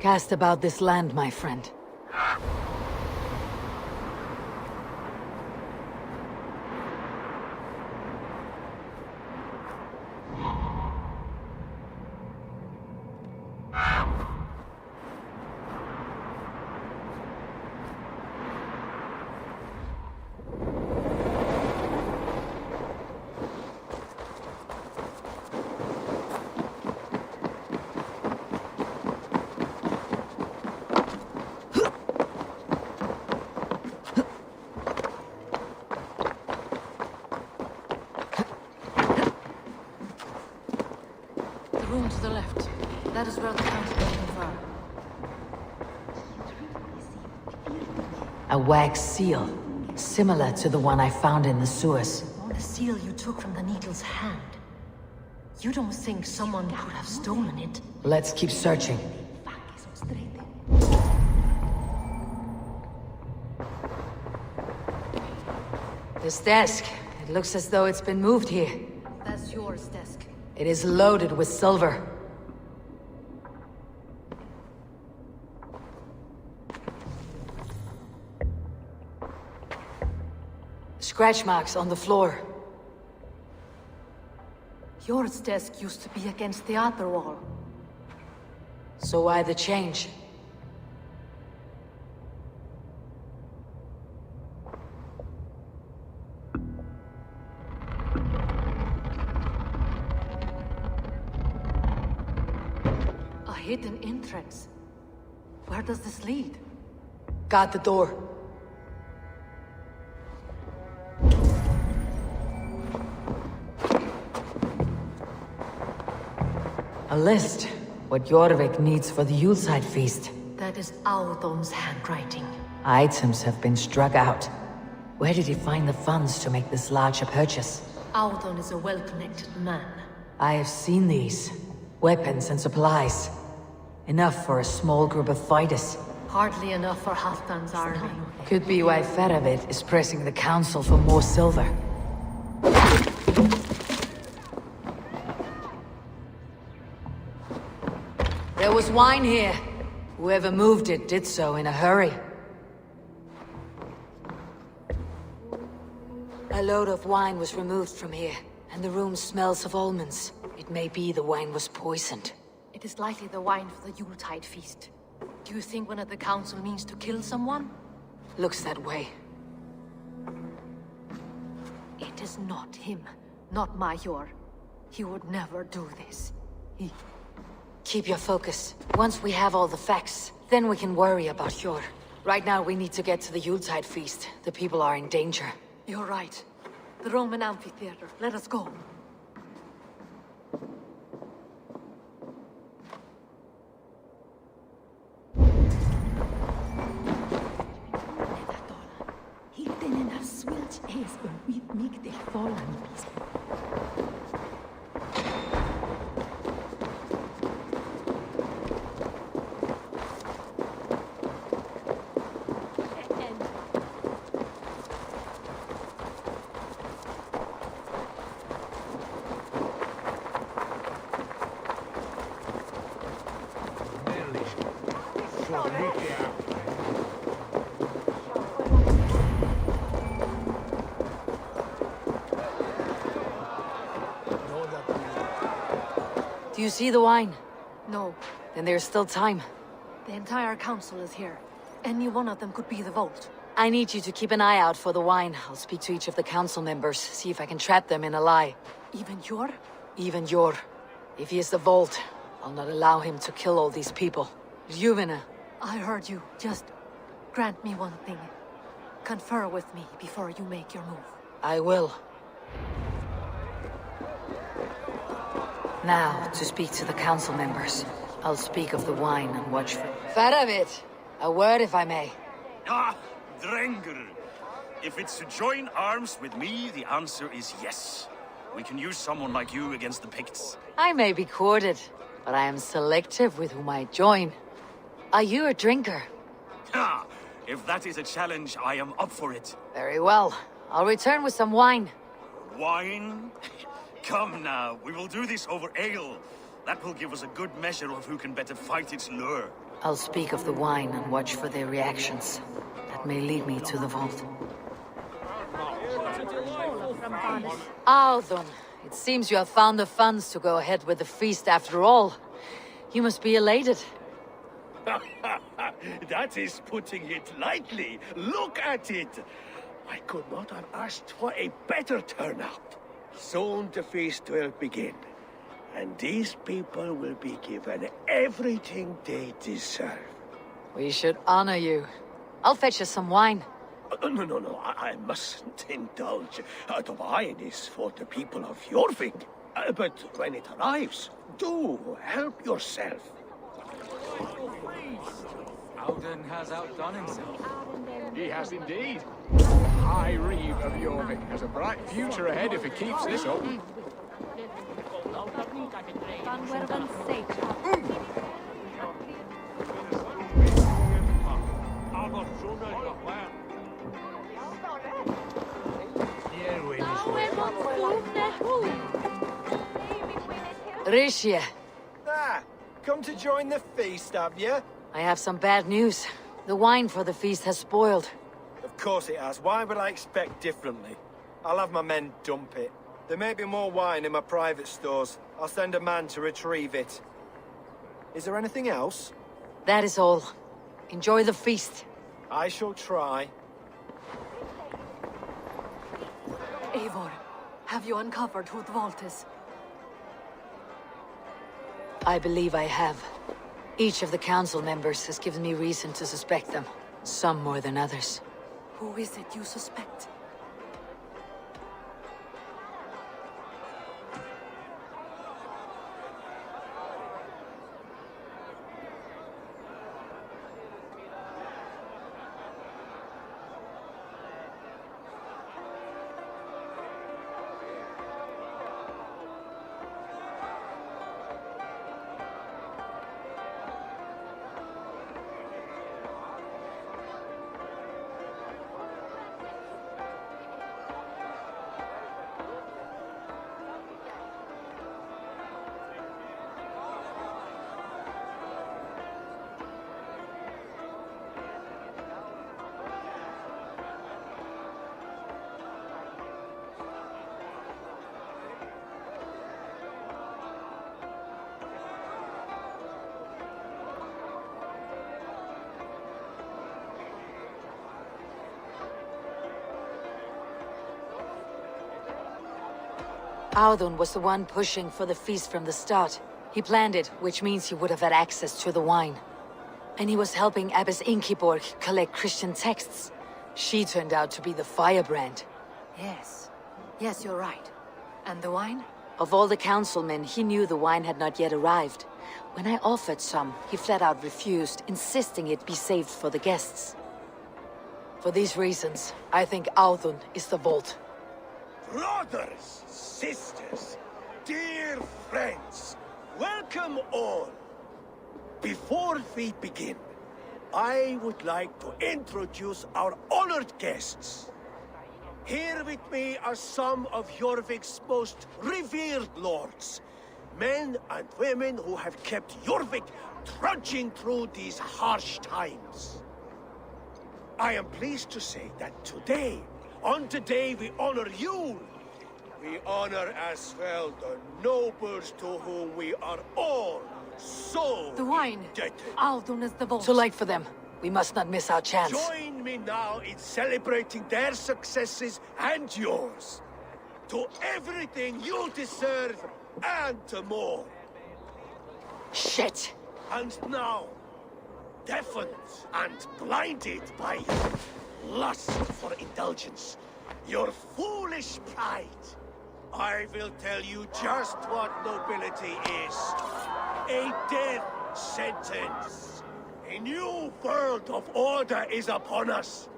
Cast about this land, my friend. Room to the left. That is where the council confer. A wax seal, similar to the one I found in the sewers. The seal you took from the Needle's hand. You don't think someone could have stolen it? Let's keep searching. This desk, it looks as though it's been moved here. That's yours, desk. It is loaded with silver. Scratch marks on the floor. Yours desk used to be against the other wall. So why the change? A hidden entrance. Where does this lead? Guard the door. A list. What Jorvik needs for the Yuletide feast. That is Audon's handwriting. Items have been struck out. Where did he find the funds to make this larger purchase? Audon is a well-connected man. I have seen these. Weapons and supplies. Enough for a small group of fighters. Hardly enough for Halfdan's army. Could be why Feravid is pressing the council for more silver. There was wine here. Whoever moved it did so in a hurry. A load of wine was removed from here, and the room smells of almonds. It may be the wine was poisoned. It is likely the wine for the Yuletide feast. Do you think one of the council means to kill someone? Looks that way. It is not him, not Major. He would never do this. Keep your focus. Once we have all the facts, then we can worry about Hjor. Right now we need to get to the Yuletide feast. The people are in danger. You're right. The Roman amphitheater. Let us go. Do you see the wine? No. Then there's still time. The entire council is here. Any one of them could be the vault. I need you to keep an eye out for the wine. I'll speak to each of the council members, see if I can trap them in a lie. Even Hjor? Even Hjor. If he is the vault, I'll not allow him to kill all these people. Juvena. I heard you. Just grant me one thing. Confer with me before you make your move. I will. Now, to speak to the council members. I'll speak of the wine and watch for... Faravid! A word, if I may. Ah, Drengr. If it's to join arms with me, the answer is yes. We can use someone like you against the Picts. I may be courted, but I am selective with whom I join. Are you a drinker? Ha! If that is a challenge, I am up for it. Very well. I'll return with some wine. Wine? Come now, we will do this over ale. That will give us a good measure of who can better fight its lure. I'll speak of the wine and watch for their reactions. That may lead me to the vault. Althon, it seems you have found the funds to go ahead with the feast after all. You must be elated. That is putting it lightly. Look at it. I could not have asked for a better turnout. Soon the feast will begin, and these people will be given everything they deserve. We should honor you. I'll fetch us some wine. No, I mustn't indulge. The wine is for the people of Jorvik. But when it arrives, do help yourself. Alden has outdone himself. He has indeed. High Reeve of Jorvik has a bright future ahead if he keeps this up. Rishia, Ah, come to join the feast, have you? I have some bad news. The wine for the feast has spoiled. Of course it has. Why would I expect differently? I'll have my men dump it. There may be more wine in my private stores. I'll send a man to retrieve it. Is there anything else? That is all. Enjoy the feast. I shall try. Eivor, have you uncovered who the vault is? I believe I have. Each of the council members has given me reason to suspect them. Some more than others. Who is it you suspect? Audun was the one pushing for the feast from the start. He planned it, which means he would have had access to the wine. And he was helping Abbess Inkiborg collect Christian texts. She turned out to be the firebrand. Yes. Yes, you're right. And the wine? Of all the councilmen, he knew the wine had not yet arrived. When I offered some, he flat out refused, insisting it be saved for the guests. For these reasons, I think Audun is the vault. Brothers, sisters, dear friends, welcome all. Before we begin, I would like to introduce our honored guests. Here with me are some of Jorvik's most revered lords. Men and women who have kept Jorvik trudging through these harsh times. I am pleased to say that today, on the day we honor you, we honor as well the nobles to whom we are all so The wine! indebted. Audun is the vault. Too late for them. We must not miss our chance. Join me now in celebrating their successes and yours. To everything you deserve and more. Shit! And now, deafened and blinded by lust for indulgence, your foolish pride, I will tell you just what nobility is. A death sentence. A new world of order is upon us.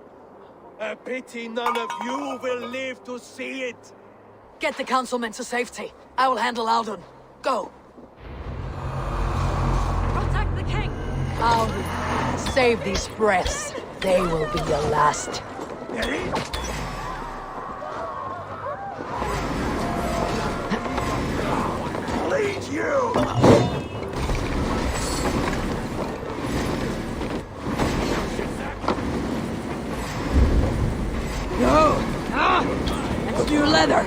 A pity none of you will live to see it. Get the councilmen to safety. I will handle Aldon. Go! Protect the king! Aldon, save these breaths. They will be your last. Lead you! No! That's new leather!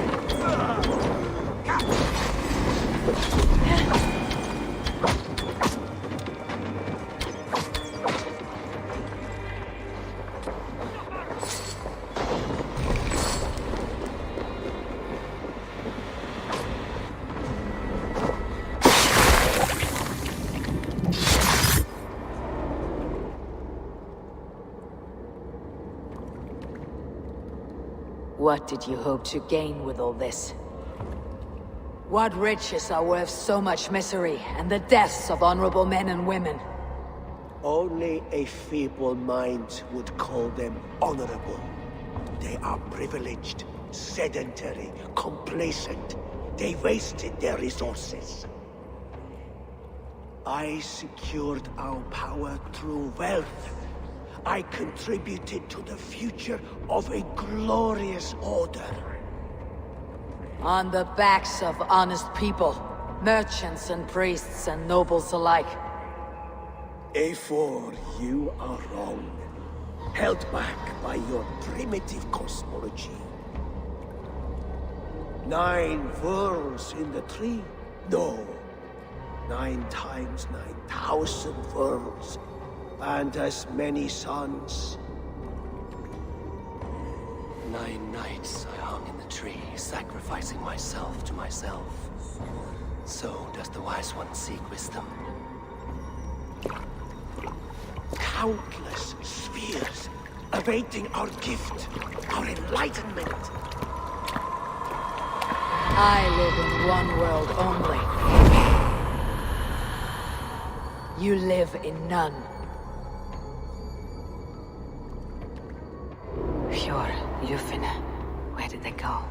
What did you hope to gain with all this? What riches are worth so much misery and the deaths of honorable men and women? Only a feeble mind would call them honorable. They are privileged, sedentary, complacent. They wasted their resources. I secured our power through wealth. I contributed to the future of a glorious order. On the backs of honest people, merchants and priests and nobles alike. A4, you are wrong. Held back by your primitive cosmology. 9 worlds in the tree? No. 9 times 9,000 worlds. And as many suns. 9 nights I hung in the tree, sacrificing myself to myself. So does the Wise One seek wisdom. Countless spheres awaiting our gift, our enlightenment. I live in one world only. You live in none. Fjord, Yufin, where did they go?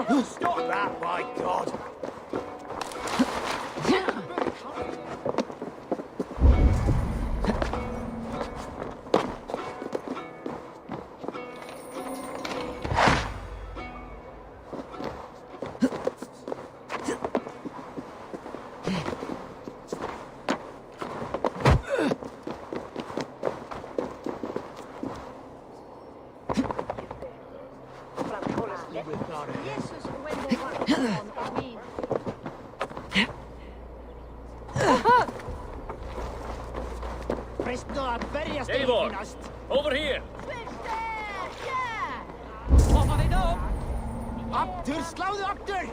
Stop that, my God! Eivor, over here! After, sláðu after!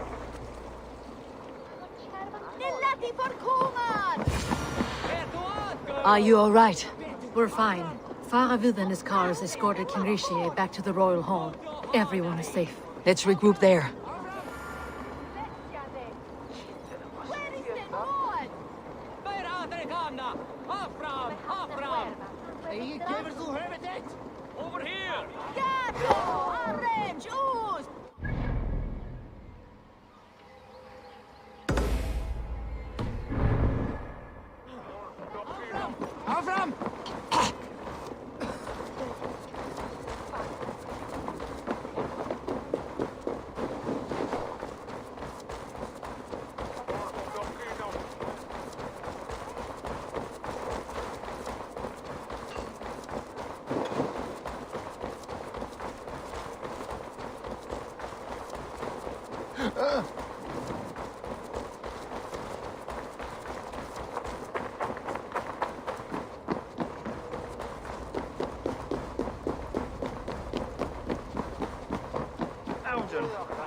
Are you all right? We're fine. Faravid and his cars escorted King Rishi back to the Royal Hall. Everyone is safe. Let's regroup there. Over here! Avram!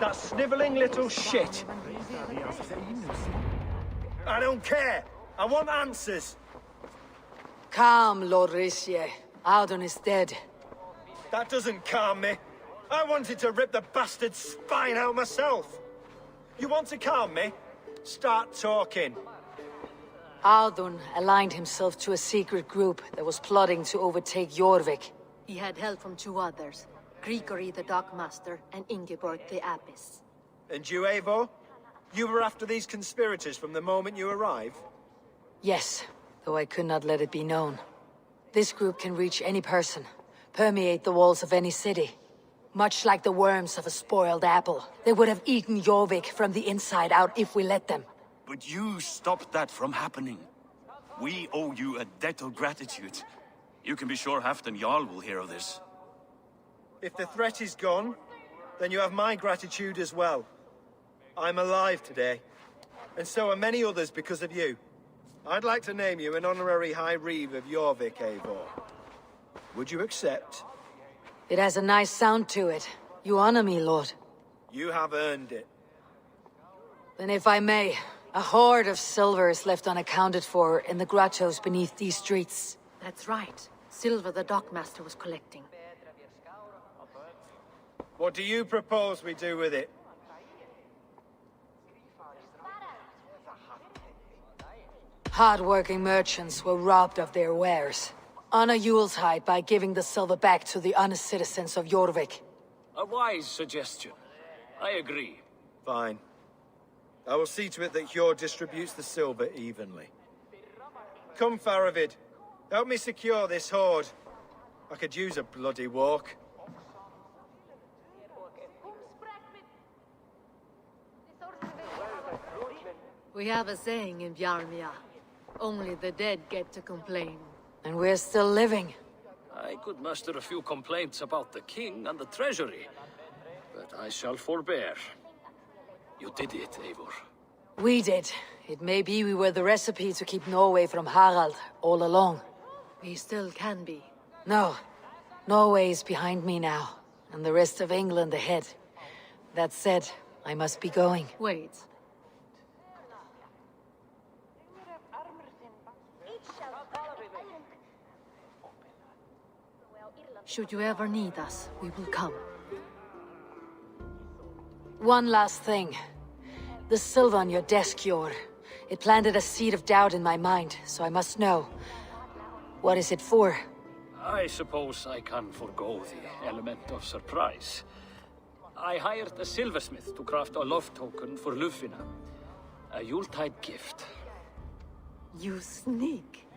That snivelling little shit. I don't care. I want answers. Calm, Lord Rishi. Audun is dead. That doesn't calm me. I wanted to rip the bastard's spine out myself. You want to calm me? Start talking. Audun aligned himself to a secret group that was plotting to overtake Jorvik. He had help from two others. Grigory the Dockmaster and Ingeborg the Abbess. And you, Eivor? You were after these conspirators from the moment you arrived? Yes, though I could not let it be known. This group can reach any person, permeate the walls of any city. Much like the worms of a spoiled apple, they would have eaten Jorvik from the inside out if we let them. But you stopped that from happening. We owe you a debt of gratitude. You can be sure Halfdan Jarl will hear of this. If the threat is gone, then you have my gratitude as well. I'm alive today, and so are many others because of you. I'd like to name you an honorary High Reeve of Jorvik, Eivor. Would you accept? It has a nice sound to it. You honor me, Lord. You have earned it. Then if I may, a hoard of silver is left unaccounted for in the grottos beneath these streets. That's right. Silver the Dockmaster was collecting. What do you propose we do with it? Hard-working merchants were robbed of their wares. Honor Yuletide by giving the silver back to the honest citizens of Jorvik. A wise suggestion. I agree. Fine. I will see to it that Hjord distributes the silver evenly. Come, Faravid. Help me secure this hoard. I could use a bloody walk. We have a saying in Bjarmia. Only the dead get to complain. And we're still living. I could muster a few complaints about the king and the treasury, but I shall forbear. You did it, Eivor. We did. It may be we were the recipe to keep Norway from Harald all along. We still can be. No. Norway is behind me now, and the rest of England ahead. That said, I must be going. Wait. Should you ever need us, we will come. One last thing. The silver on your desk, Hjord. It planted a seed of doubt in my mind, so I must know. What is it for? I suppose I can forego the element of surprise. I hired a silversmith to craft a love token for Lufina. A Yuletide gift. You sneak.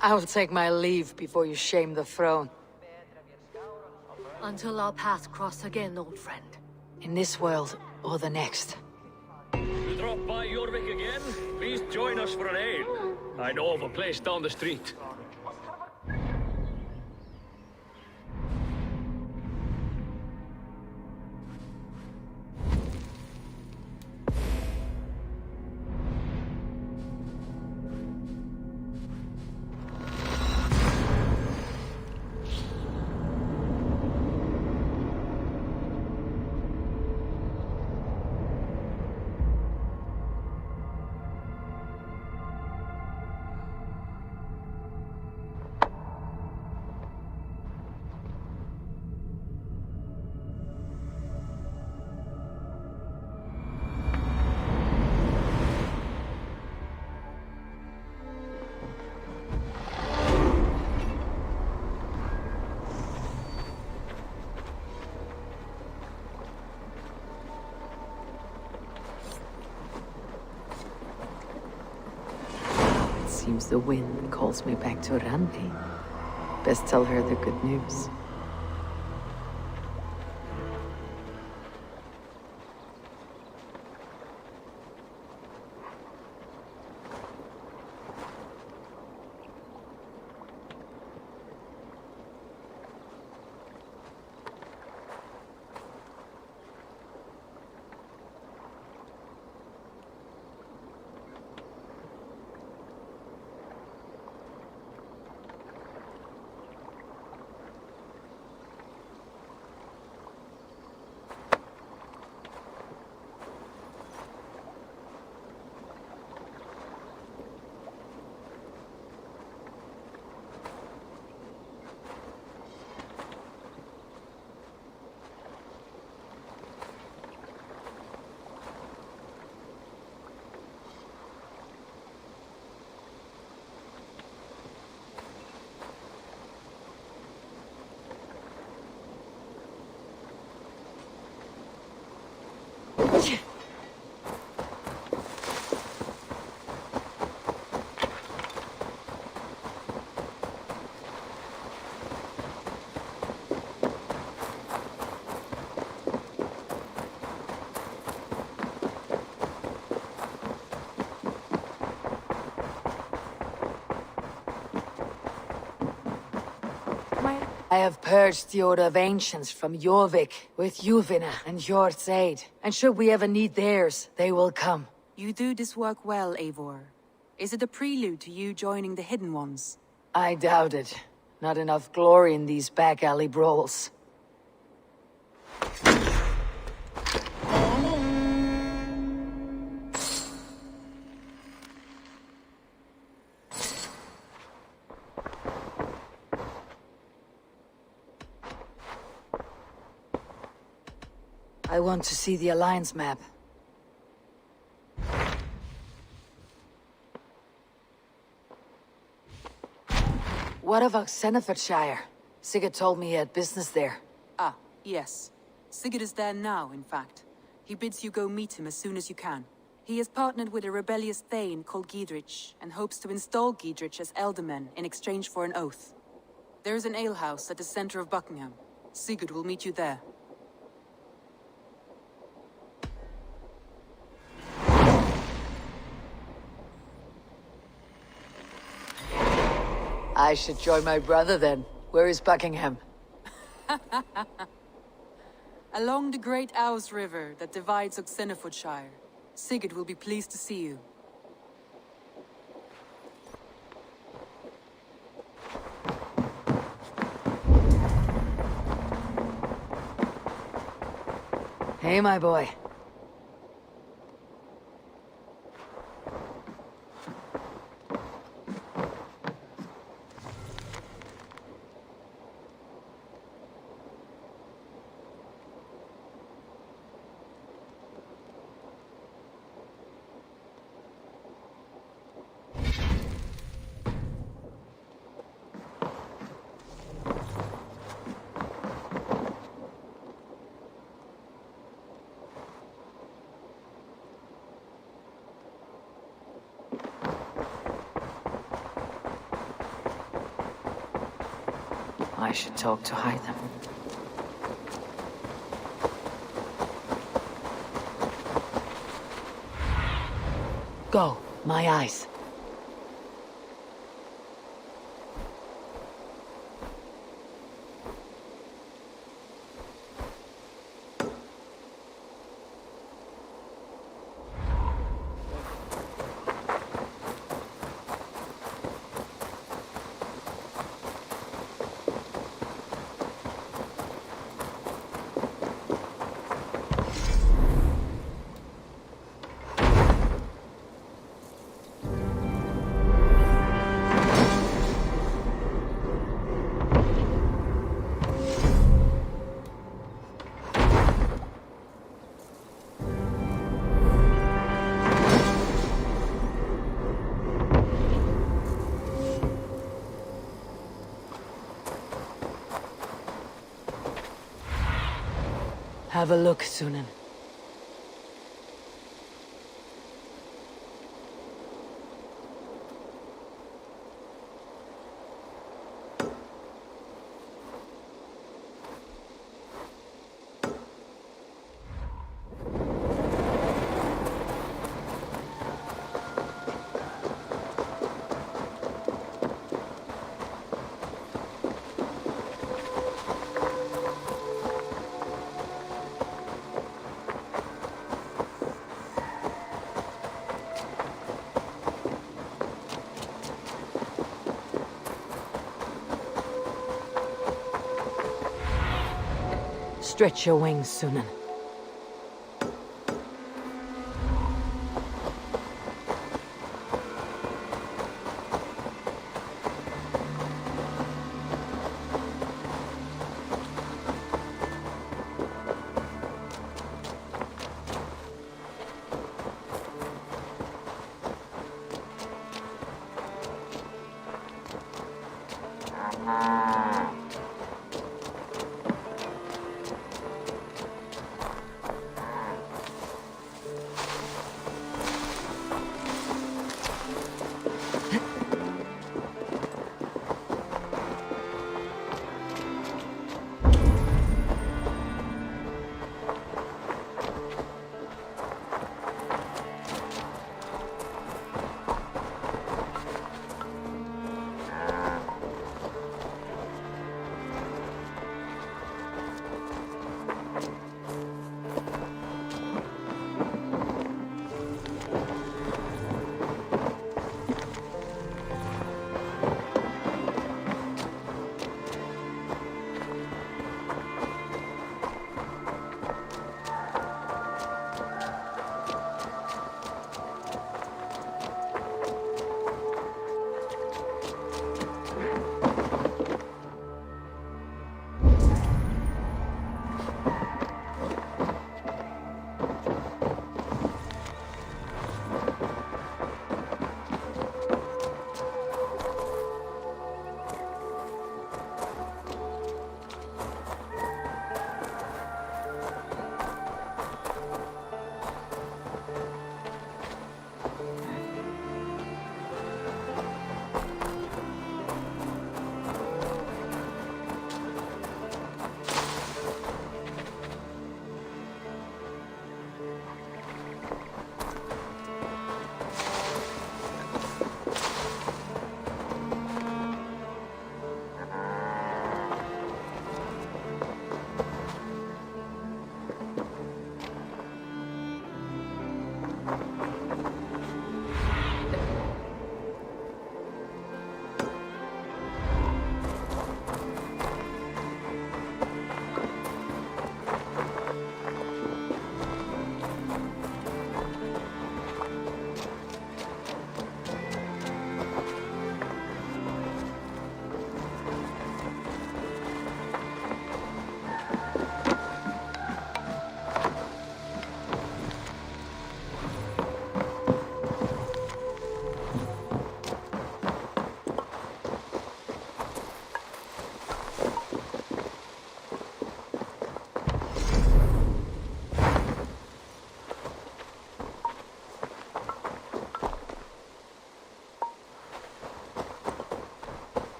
I'll take my leave before you shame the throne. Until our paths cross again, old friend. In this world or the next. You drop by Jorvik again? Please join us for an ale. I know of a place down the street. Seems the wind calls me back to Randi. Best tell her the good news. I have purged the Order of Ancients from Jorvik with Yuvina and Hjort's aid. And should we ever need theirs, they will come. You do this work well, Eivor. Is it a prelude to you joining the Hidden Ones? I doubt it. Not enough glory in these back alley brawls. I want to see the Alliance map. What of Oxenfordshire? Sigurd told me he had business there. Ah, yes. Sigurd is there now, in fact. He bids you go meet him as soon as you can. He has partnered with a rebellious Thane called Giedrich, and hopes to install Giedrich as Elderman in exchange for an oath. There is an alehouse at the center of Buckingham. Sigurd will meet you there. I should join my brother then. Where is Buckingham? Along the Great Ouse River that divides Oxenfordshire. Sigurd will be pleased to see you. Hey, my boy. should talk to hide them. Go, my eyes. Have a look, Sunan. Stretch your wings, Sunan.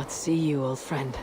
What see you, old friend?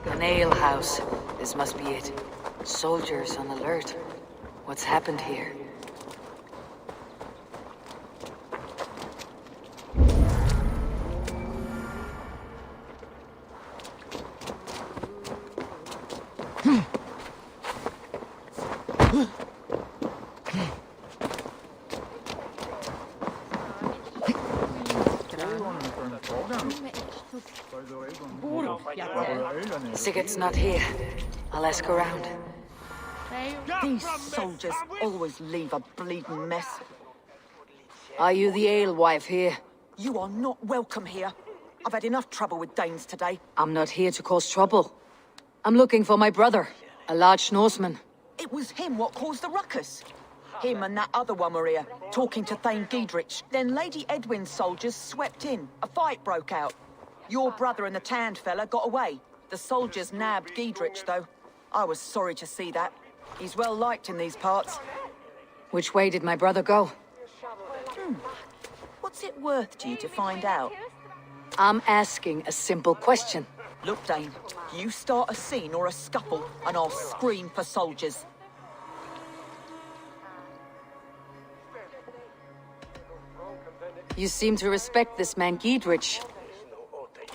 An alehouse. This must be it. Soldiers on alert. What's happened here? Sigurd's not here. I'll ask around. These soldiers always leave a bleeding mess. Are you the alewife here? You are not welcome here. I've had enough trouble with Danes today. I'm not here to cause trouble. I'm looking for my brother, a large Norseman. It was him what caused the ruckus. Him and that other one were here, talking to Thane Giedrich. Then Lady Edwin's soldiers swept in. A fight broke out. Your brother and the tanned fella got away. The soldiers nabbed Giedrich, though. I was sorry to see that. He's well liked in these parts. Which way did my brother go? What's it worth to you to find out? I'm asking a simple question. Look, Dane, you start a scene or a scuffle, and I'll scream for soldiers. You seem to respect this man Giedrich.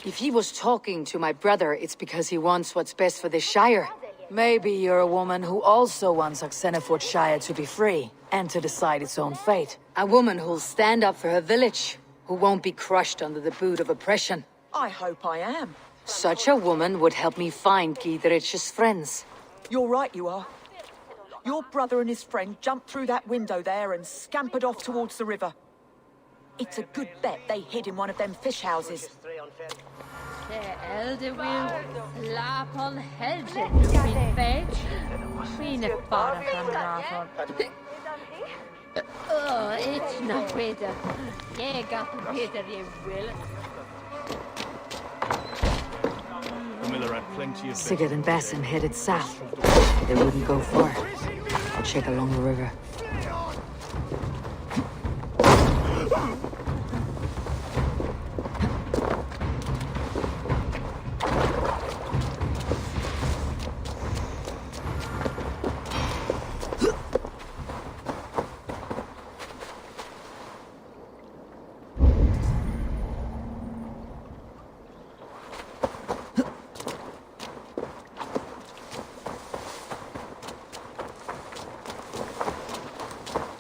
If he was talking to my brother, it's because he wants what's best for this shire. Maybe you're a woman who also wants Oxenford Shire to be free, and to decide its own fate. A woman who'll stand up for her village, who won't be crushed under the boot of oppression. I hope I am. Such a woman would help me find Giedrich's friends. You're right, you are. Your brother and his friend jumped through that window there and scampered off towards the river. It's a good bet they hid in one of them fish houses. Elde wil slaap al helden min feit. Fine bara från Rafa. It's not better. Jag got better you will. Sigurd and Basim headed south. They wouldn't go far. I'll check along the river.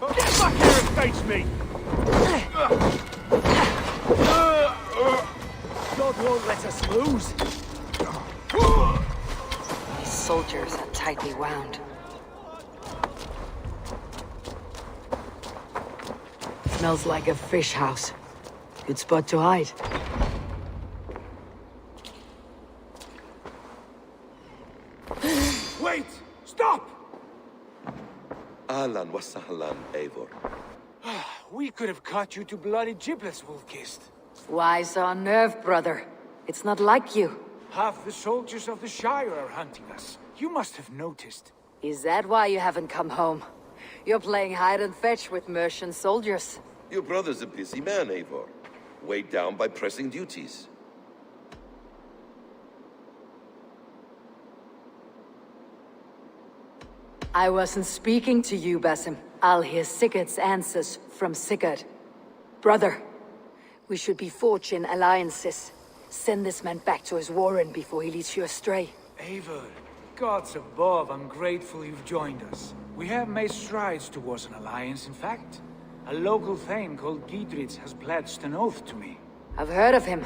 Get back here and face me! won't let us lose. These soldiers are tightly wound. Smells like a fish house. Good spot to hide. Wait! Stop! Ahlan wa sahlan, Eivor. We could have cut you to bloody giblets, Wolf-Kissed. Why so unnerved, brother? It's not like you. Half the soldiers of the Shire are hunting us. You must have noticed. Is that why you haven't come home? You're playing hide and fetch with Mercian soldiers. Your brother's a busy man, Eivor. Weighed down by pressing duties. I wasn't speaking to you, Basim. I'll hear Sigurd's answers from Sigurd. Brother, we should be forging alliances. Send this man back to his warren before he leads you astray. Eivor, gods above, I'm grateful you've joined us. We have made strides towards an alliance, in fact. A local thane called Gidritz has pledged an oath to me. I've heard of him.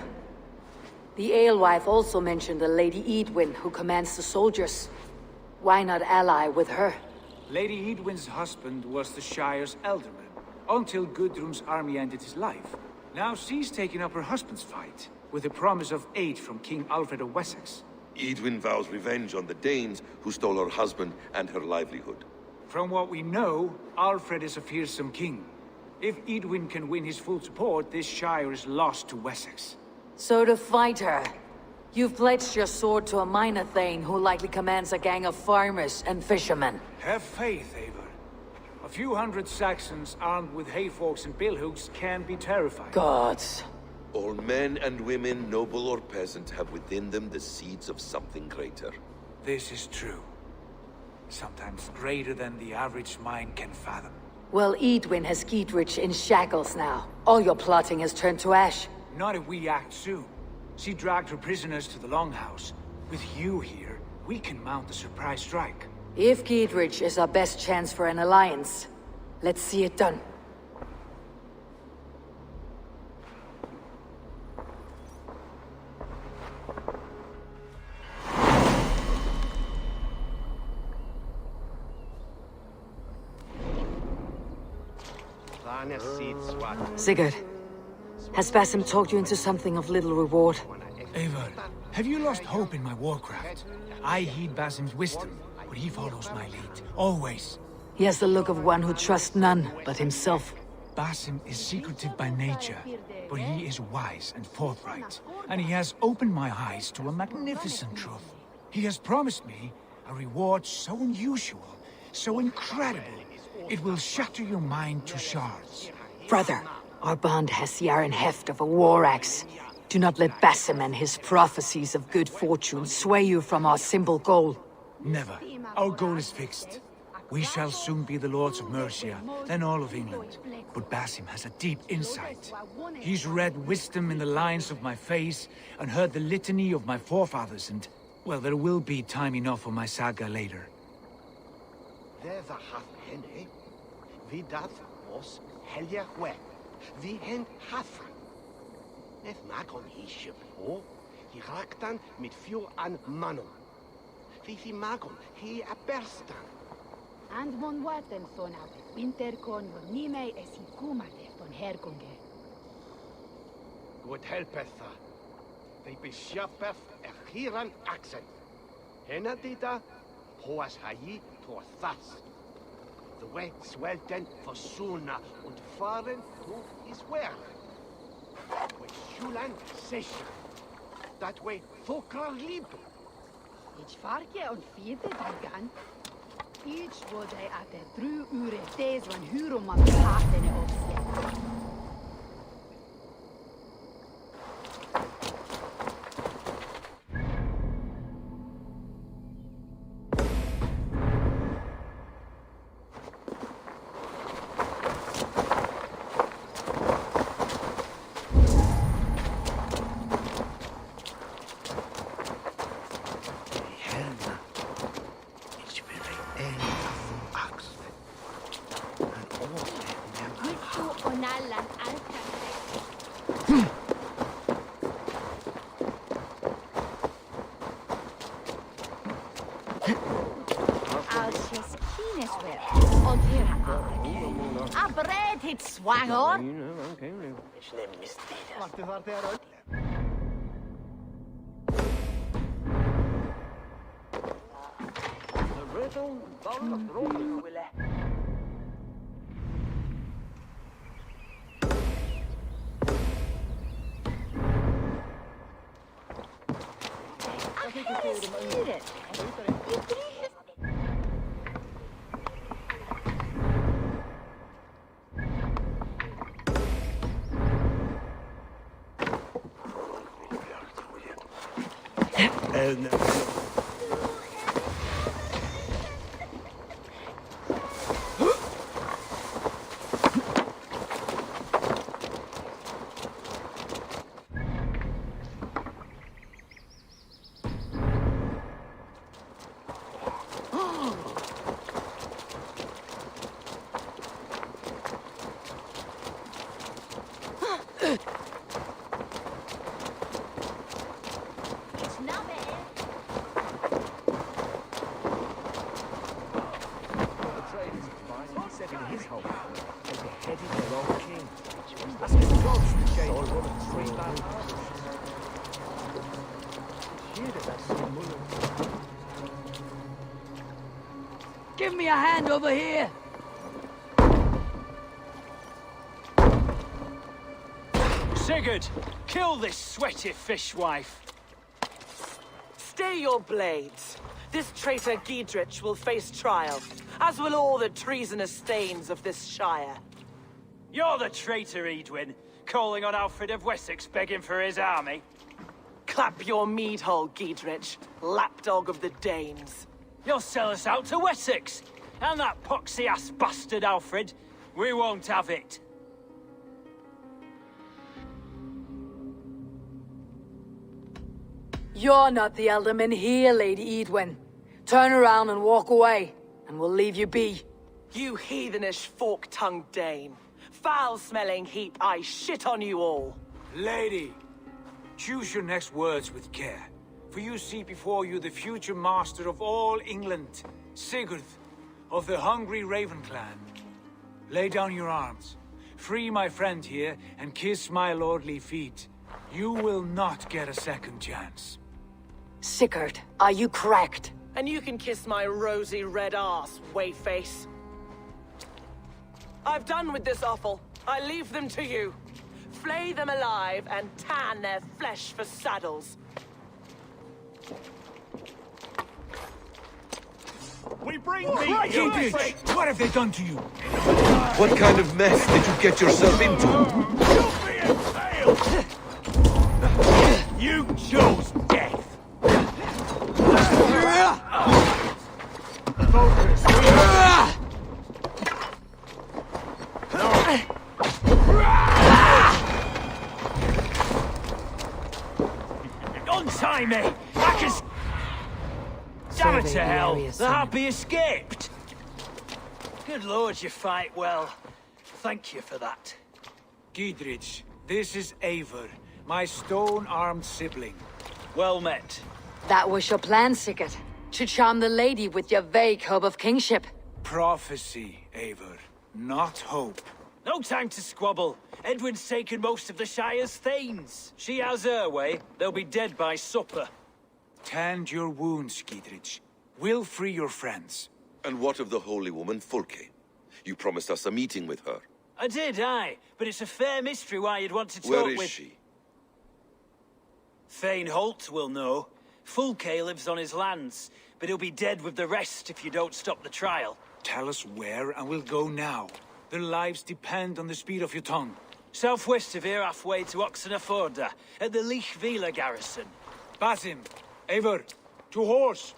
The alewife also mentioned a Lady Edwin who commands the soldiers. Why not ally with her? Lady Edwin's husband was the Shire's elderman, until Gudrun's army ended his life. Now she's taken up her husband's fight, with a promise of aid from King Alfred of Wessex. Edwin vows revenge on the Danes who stole her husband and her livelihood. From what we know, Alfred is a fearsome king. If Edwin can win his full support, this Shire is lost to Wessex. So to fight her, you've pledged your sword to a minor thane who likely commands a gang of farmers and fishermen. Have faith, Eivor. A few hundred Saxons armed with hayforks and billhooks can be terrifying. Gods. All men and women, noble or peasant, have within them the seeds of something greater. This is true. Sometimes greater than the average mind can fathom. Well, Edwin has Gidrich in shackles now. All your plotting has turned to ash. Not if we act soon. She dragged her prisoners to the Longhouse. With you here, we can mount a surprise strike. If Gidrich is our best chance for an alliance, let's see it done. Sigurd, has Basim talked you into something of little reward? Eivor, have you lost hope in my warcraft? I heed Basim's wisdom, but he follows my lead, always. He has the look of one who trusts none but himself. Basim is secretive by nature, but he is wise and forthright, and he has opened my eyes to a magnificent truth. He has promised me a reward so unusual, so incredible, it will shatter your mind to shards. Brother, our bond has the iron heft of a war axe. Do not let Basim and his prophecies of good fortune sway you from our simple goal. Never. Our goal is fixed. We shall soon be the lords of Mercia, then all of England. But Basim has a deep insight. He's read wisdom in the lines of my face, and heard the litany of my forefathers, and, well, there will be time enough for my saga later. There's a half henne. Vi dat was helja we. Vi hen hafra. Nef magon hi shippo. Hi raktan mit fjord an manon. Vi magon hi a berstan. And mon waten son av winterkon von nime es hi kumate von herkunge. God helpetha. Vi beschaffef hiran accent. Henna dita hoas haji to thas. The way swelten for sooner und fahren to his work. We schulan session. That way fokra liebe. Ich farke und vierte dagan. Ich wurde at der 3 ure des van hurum man hatene opsie. swanger. Give me a hand over here! Sigurd, kill this sweaty fishwife. Stay your blades. This traitor Giedrich will face trial, as will all the treasonous thanes of this shire. You're the traitor, Edwin, calling on Alfred of Wessex begging for his army. Clap your mead hole, Giedrich, lapdog of the Danes. You'll sell us out to Wessex, and that poxy-ass bastard Alfred. We won't have it. You're not the alderman here, Lady Edwin. Turn around and walk away, and we'll leave you be. You heathenish fork-tongued Dane. Foul-smelling heap, I shit on you all. Lady, choose your next words with care. For you see before you the future master of all England, Sigurd, of the hungry Raven clan. Lay down your arms, free my friend here, and kiss my lordly feet. You will not get a second chance. Sigurd, are you cracked? And you can kiss my rosy red ass, wayface. I've done with this offal. I leave them to you. Flay them alive and tan their flesh for saddles. We bring meat. Giedrich, what have they done to you? What kind of mess did you get yourself into? You chose death. Untie me! I can... Damn it to hell! The Harpy escaped! Good lord, you fight well. Thank you for that. Giedrich, this is Eivor, my stone-armed sibling. Well met. That was your plan, Sigurd. To charm the lady with your vague hope of kingship. Prophecy, Eivor, not hope. No time to squabble. Edwin's taken most of the Shire's thanes. She has her way. They'll be dead by supper. Tend your wounds, Giedrich. We'll free your friends. And what of the holy woman, Fulke? You promised us a meeting with her. I did, aye. But it's a fair mystery why you'd want to talk Where with... is she? Thane Holt will know. Fulke lives on his lands, but he'll be dead with the rest if you don't stop the trial. Tell us where, and we'll go now. Their lives depend on the speed of your tongue. Southwest of here, halfway to Oxenaforda, at the Lichvila garrison. Basim, Eivor, to horse!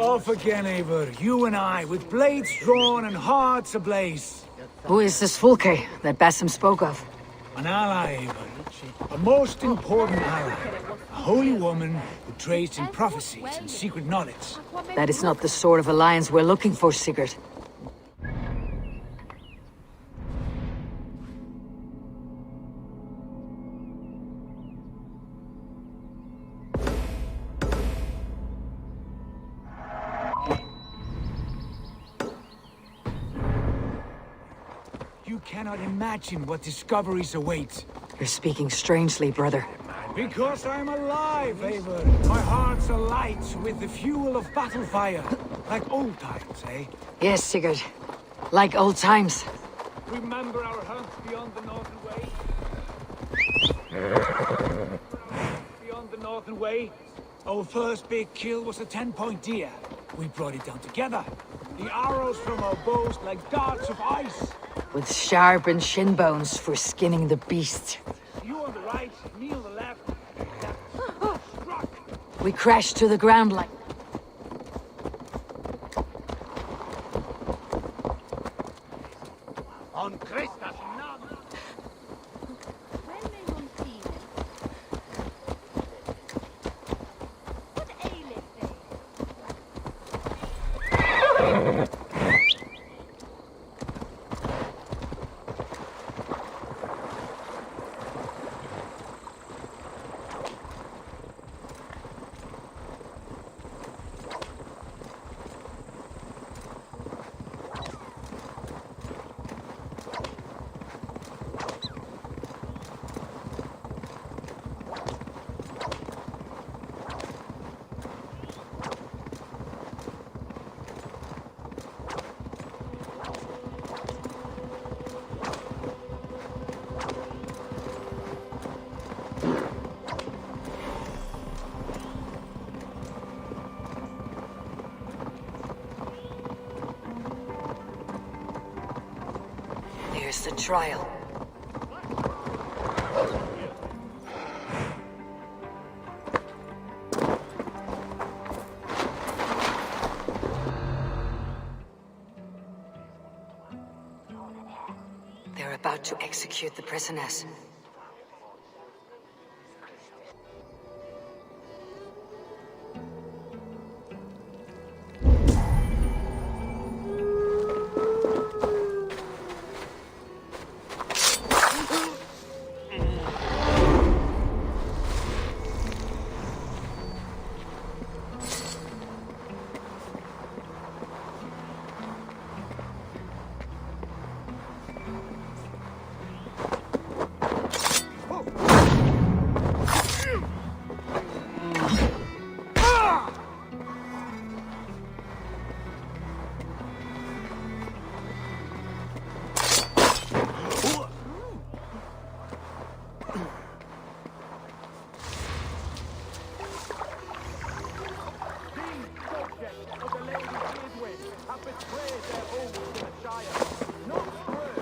Off again, Eivor. You and I, with blades drawn and hearts ablaze. Who is this Fulke that Basim spoke of? An ally, Eivor. A most important ally. A holy woman who trades in prophecies and secret knowledge. That is not the sort of alliance we're looking for, Sigurd. You cannot imagine what discoveries await. You're speaking strangely, brother. Because I'm alive, Eivor. My heart's alight with the fuel of battle fire. Like old times, eh? Yes, Sigurd. Like old times. Remember our hunt beyond the Northern Way? Beyond the Northern Way? Our first big kill was a 10-point deer. We brought it down together. The arrows from our bows like darts of ice. With sharpened shin bones for skinning the beast. You on the right, me on the left. We crashed to the ground like... On Christus, none. There's the trial. They're about to execute the prisoners.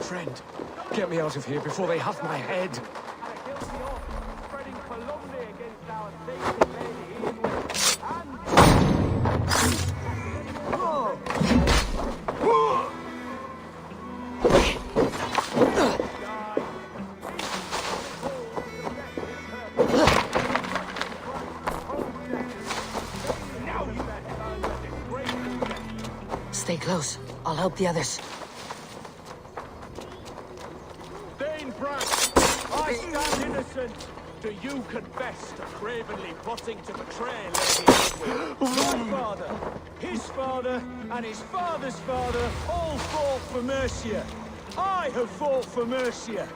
Friend, get me out of here before they have my head. Stay close. I'll help the others. I stand innocent. Do you confess to cravenly plotting to betray Lady Edwin? My father, his father, and his father's father all fought for Mercia. I have fought for Mercia.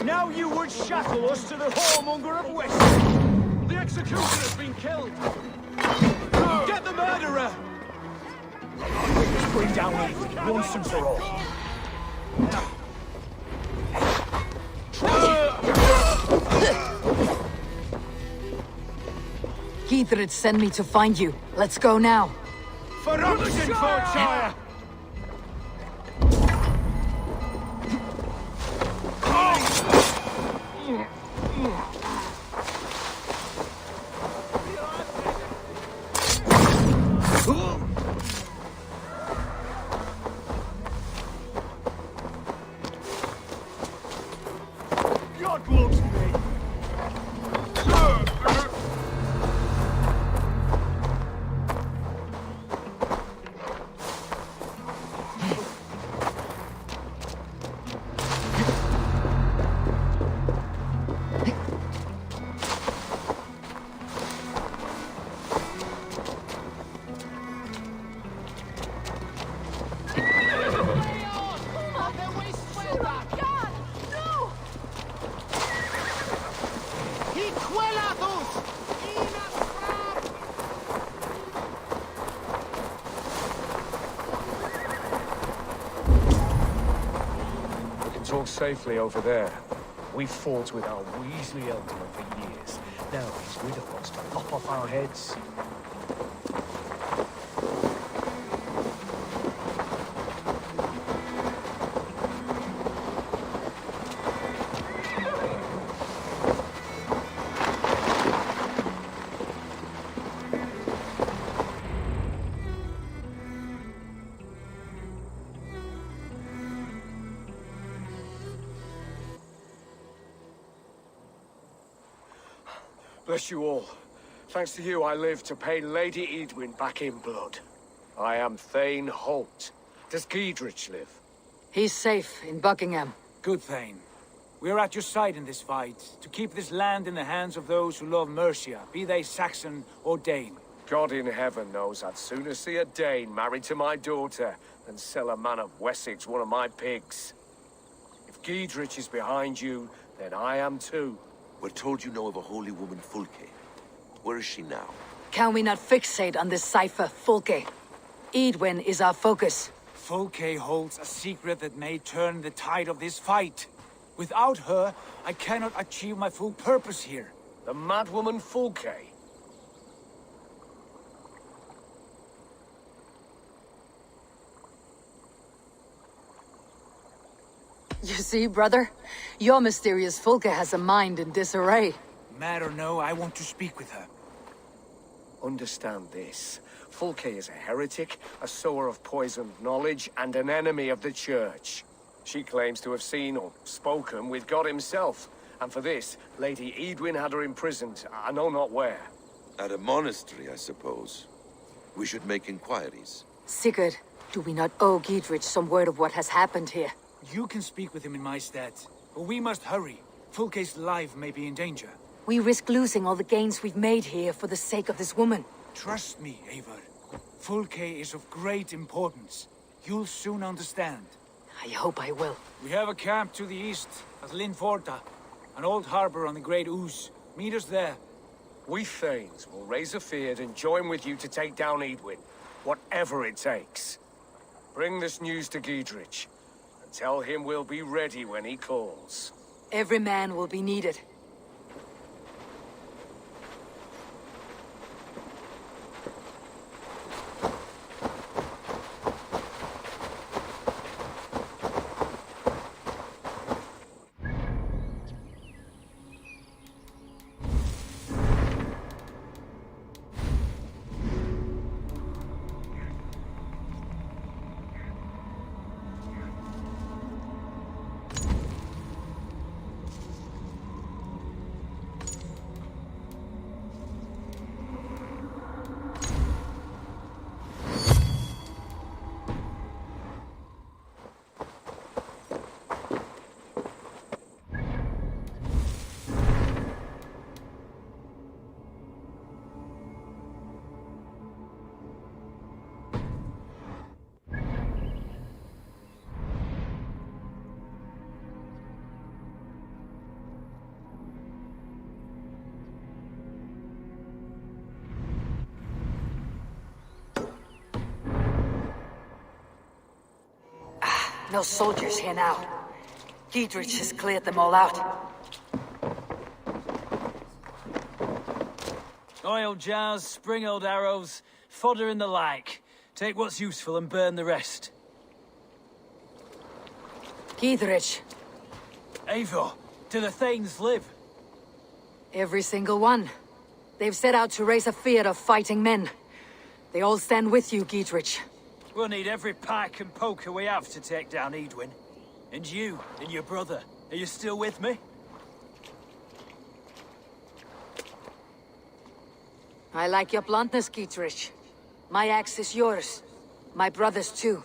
Now you would shackle us to the whoremonger of West. The executioner has been killed. Get the murderer! Let's bring down Eve, once and for all. Githrid sent me to find you. Let's go now. For Shire! safely over there. We fought with our Weasley Alderman for years. Now he's with us to lop off our heads. Bless you all. Thanks to you, I live to pay Lady Edwin back in blood. I am Thane Holt. Does Giedrich live? He's safe in Buckingham. Good, Thane. We are at your side in this fight, to keep this land in the hands of those who love Mercia, be they Saxon or Dane. God in heaven knows I'd sooner see a Dane married to my daughter than sell a man of Wessex one of my pigs. If Giedrich is behind you, then I am too. We're told you know of a holy woman, Fulke. Where is she now? Can we not fixate on this cipher, Fulke? Edwin is our focus. Fulke holds a secret that may turn the tide of this fight. Without her, I cannot achieve my full purpose here. The madwoman Fulke? You see, brother? Your mysterious Fulke has a mind in disarray. Mad or no, I want to speak with her. Understand this. Fulke is a heretic, a sower of poisoned knowledge, and an enemy of the Church. She claims to have seen or spoken with God himself. And for this, Lady Edwin had her imprisoned, I know not where. At a monastery, I suppose. We should make inquiries. Sigurd, do we not owe Giedrich some word of what has happened here? You can speak with him in my stead, but we must hurry. Fulke's life may be in danger. We risk losing all the gains we've made here for the sake of this woman. Trust me, Eivor. Fulke is of great importance. You'll soon understand. I hope I will. We have a camp to the east, at Linforta, an old harbor on the Great Ouse. Meet us there. We Thanes will raise a feard and join with you to take down Edwin, whatever it takes. Bring this news to Giedrich, and tell him we'll be ready when he calls. Every man will be needed. No soldiers here now. Giedrich has cleared them all out. Oil jars, spring-oiled arrows, fodder and the like. Take what's useful and burn the rest. Giedrich. Eivor, do the Thanes live? Every single one. They've set out to raise a fear of fighting men. They all stand with you, Giedrich. We'll need every pike and poker we have to take down Edwin. And you, and your brother, are you still with me? I like your bluntness, Giedrich. My axe is yours. My brother's too.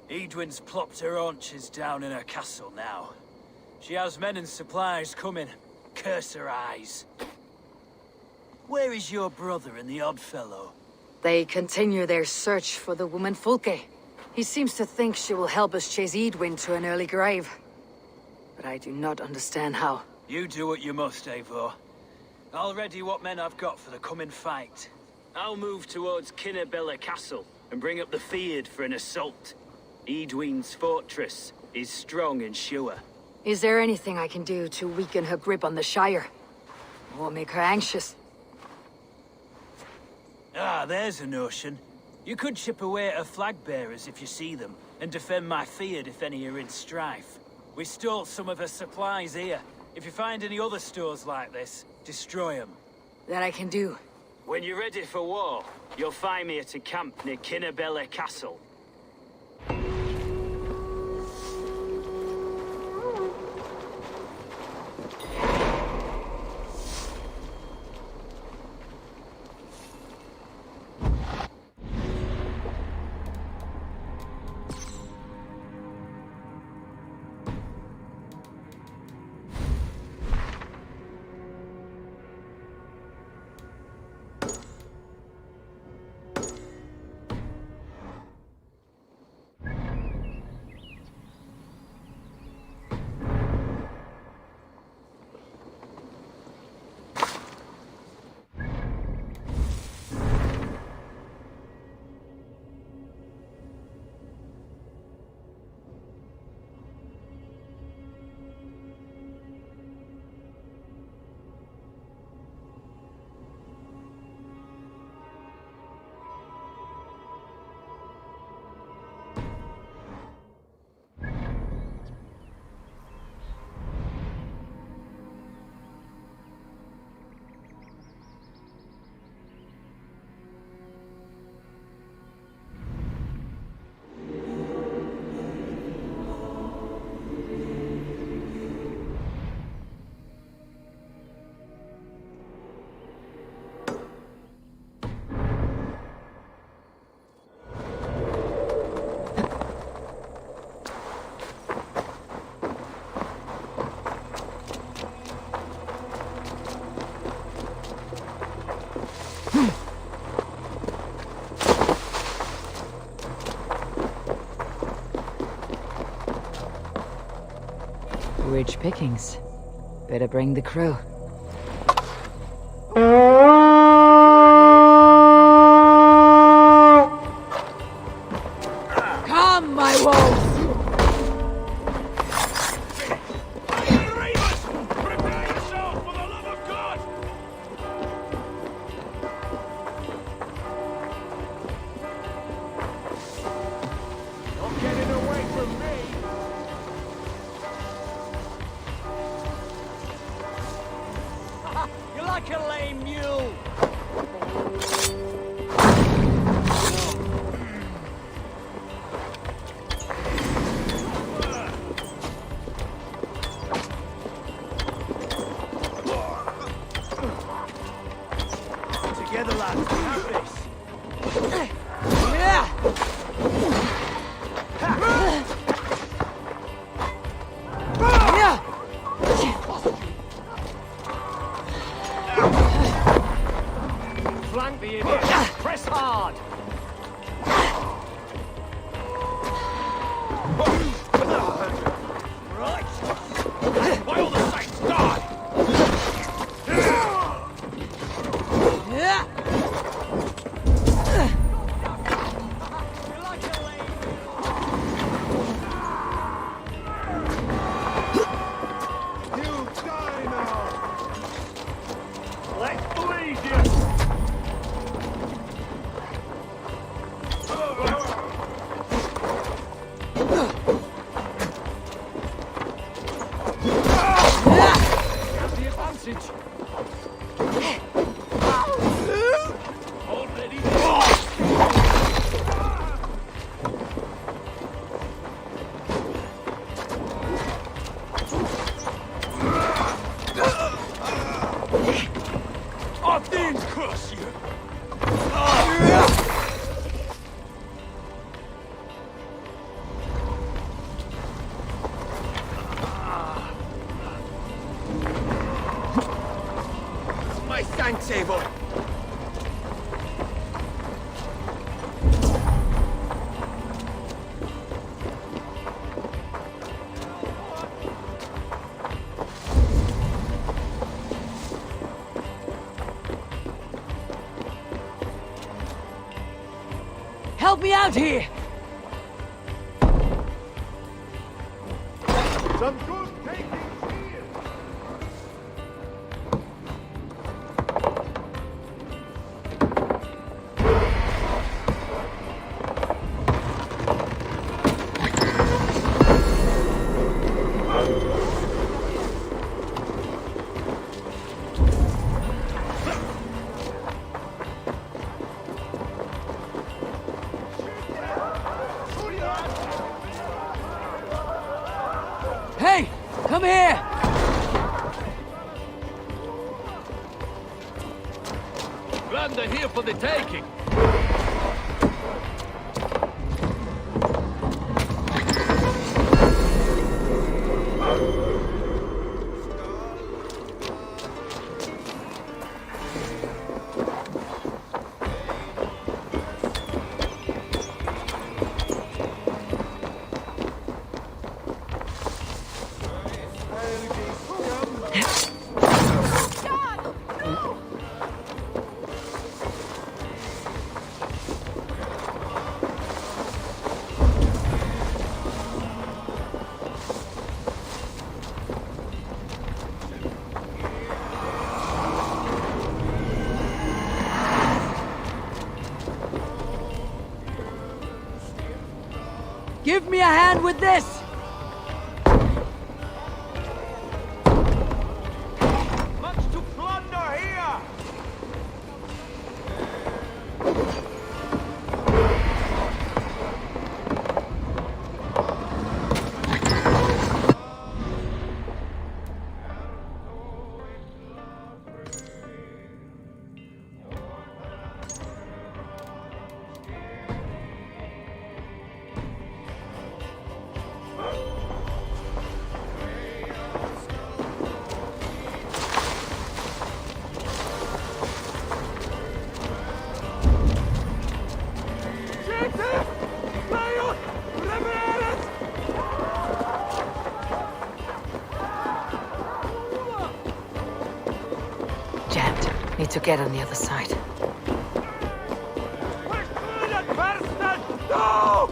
Edwin's plopped her haunches down in her castle now. She has men and supplies coming. Curse her eyes. Where is your brother and the odd fellow? They continue their search for the woman Fulke. He seems to think she will help us chase Edwin to an early grave. But I do not understand how. You do what you must, Eivor. I'll ready what men I've got for the coming fight. I'll move towards Kinnabella Castle and bring up the feared for an assault. Edwin's fortress He's strong and sure. Is there anything I can do to weaken her grip on the Shire? Or make her anxious? Ah, there's a notion. You could chip away at her flag bearers if you see them, and defend my field if any are in strife. We stole some of her supplies here. If you find any other stores like this, destroy them. That I can do. When you're ready for war, you'll find me at a camp near Kinnabella Castle. Rich pickings. Better bring the crew. Come, my wolves! Like a lame mule! Together, lads, we have this! Flank the idiot! Press hard! Right! Why all the saints die? You die now! Let's bleed you! Have the advantage! Already I didn't curse you! My thanks, Abel! Help me out here! Some good taking here. Hey! Come here! Land are here for the taking. Give me a hand with this! Much to plunder here! Jammed. Need to get on the other side. No!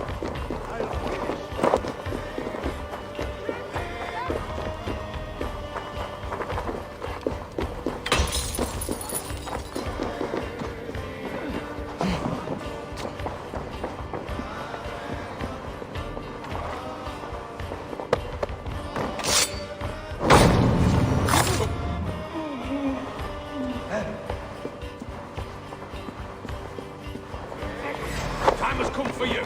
Time has come for you.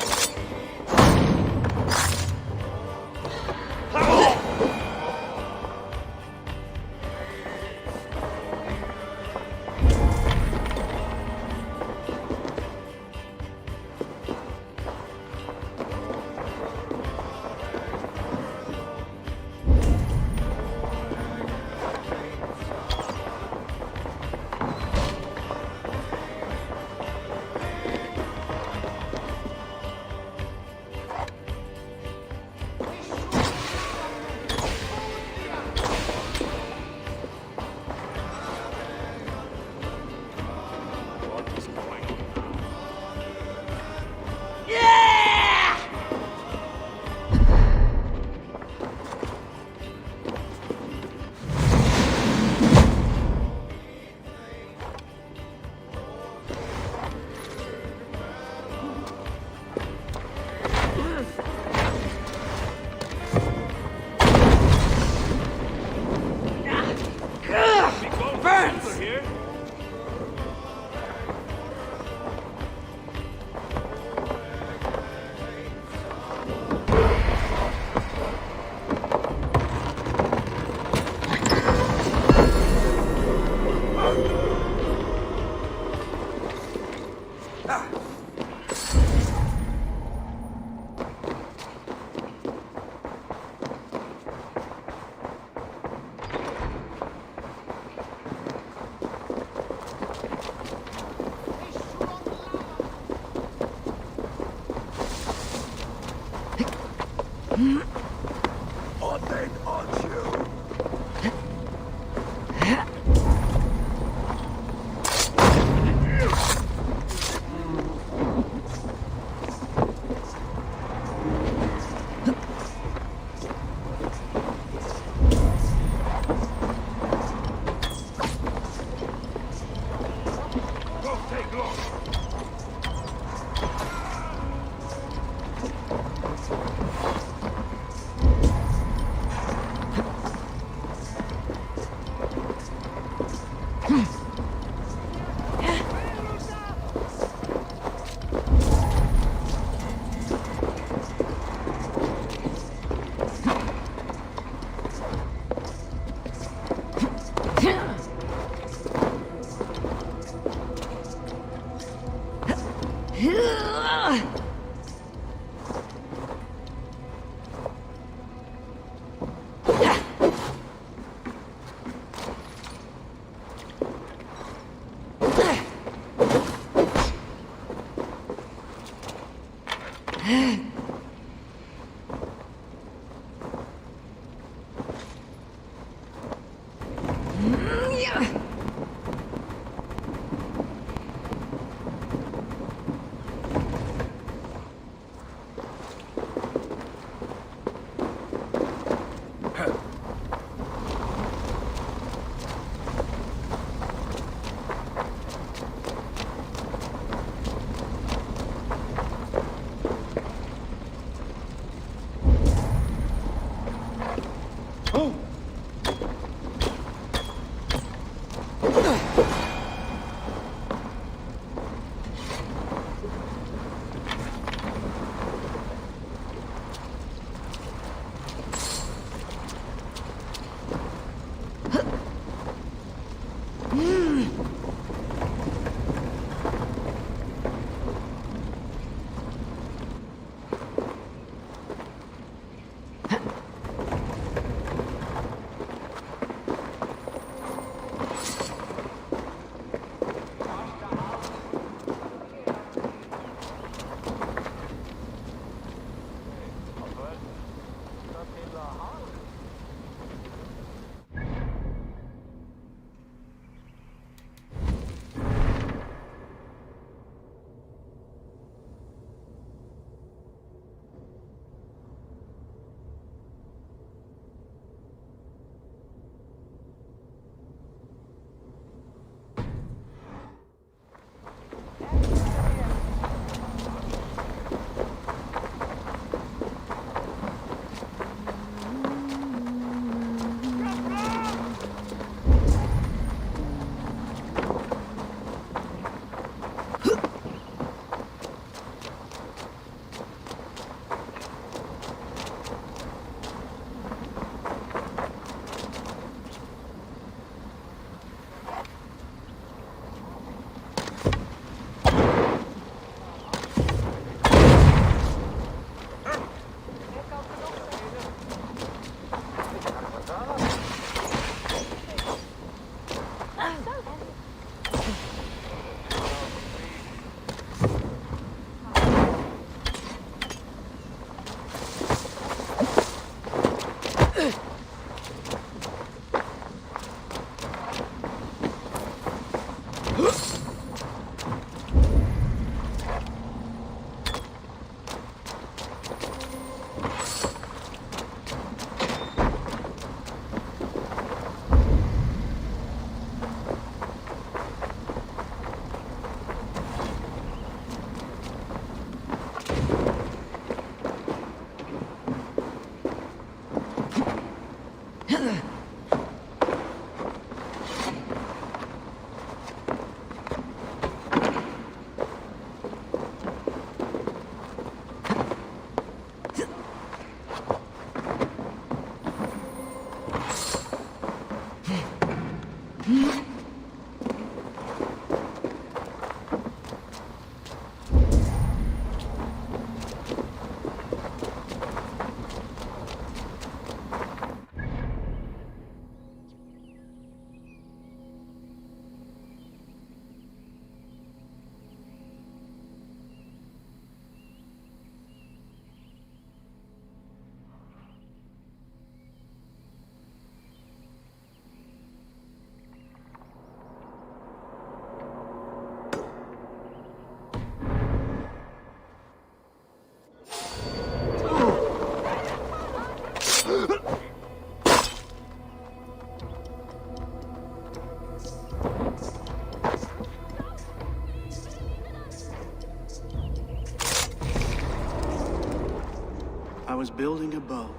I was building a boat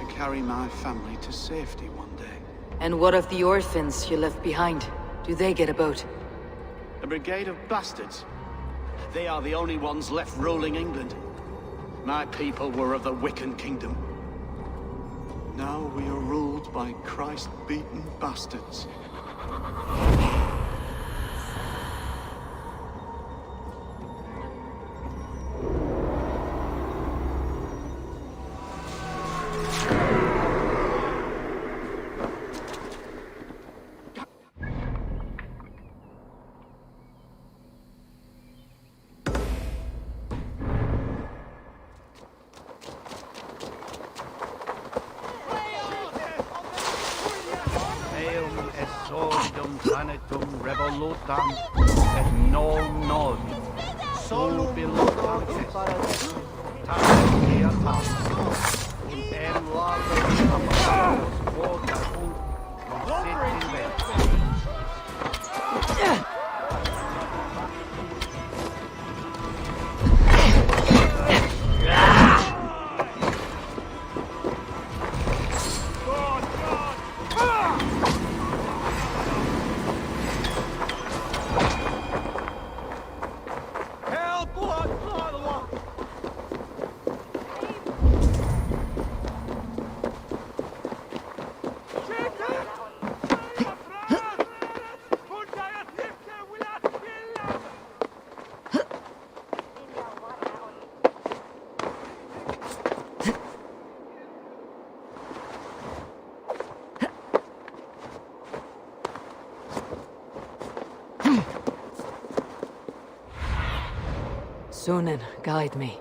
to carry my family to safety one day. And what of the orphans you left behind? Do they get a boat? A brigade of bastards. They are the only ones left ruling England. My people were of the Wiccan kingdom. Now we are ruled by Christ-beaten bastards. Quidum sanitum revolutam et non novi. Subilutam est. Tacia un em lago quota Sunan, guide me.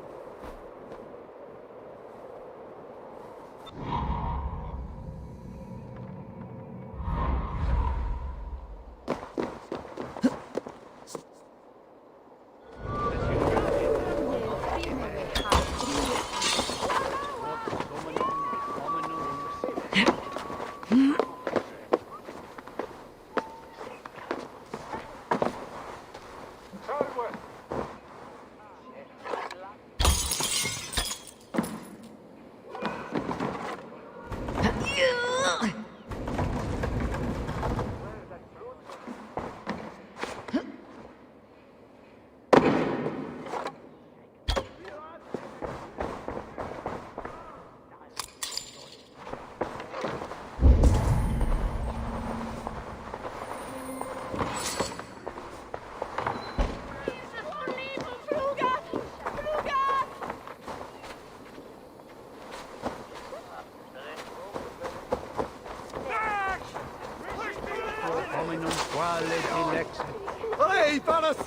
Hey, Paris!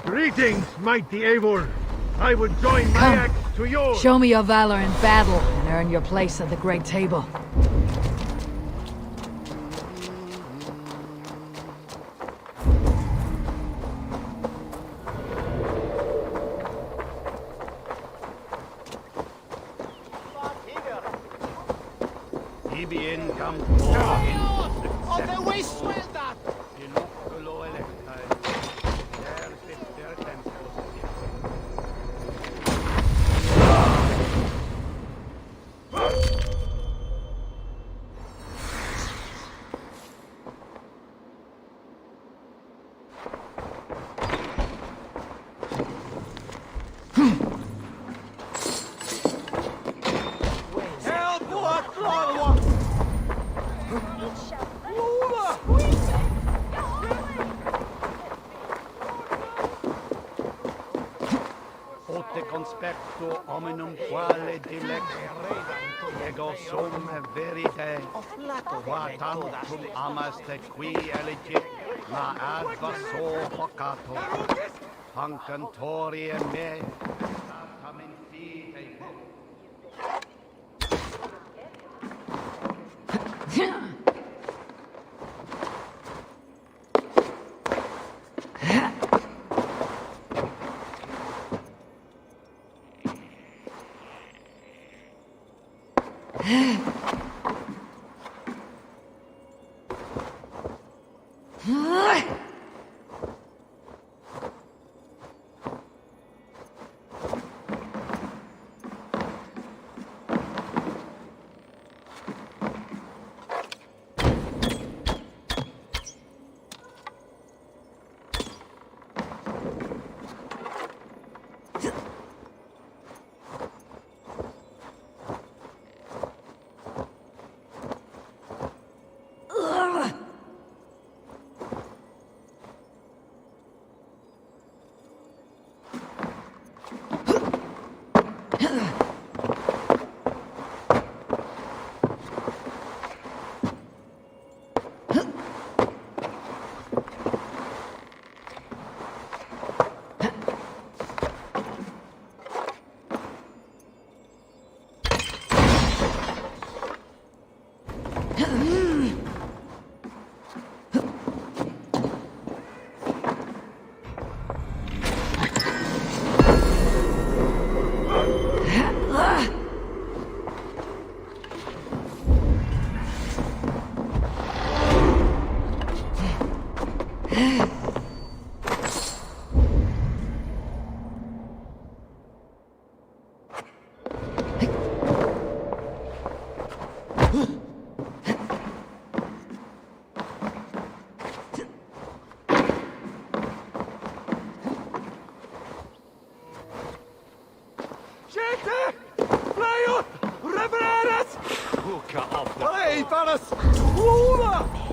Greetings, mighty Eivor. I would join my Come. axe to yours. Show me your valor in battle and earn your place at the Great Table. Conspecto hominum quale dilex ego sum verite qua tantum amaste qui elegit la adverso poccato hancantori e me tamen fide Rete! Fleo! Revereres! Hook off the... Hey, Varas! Lula!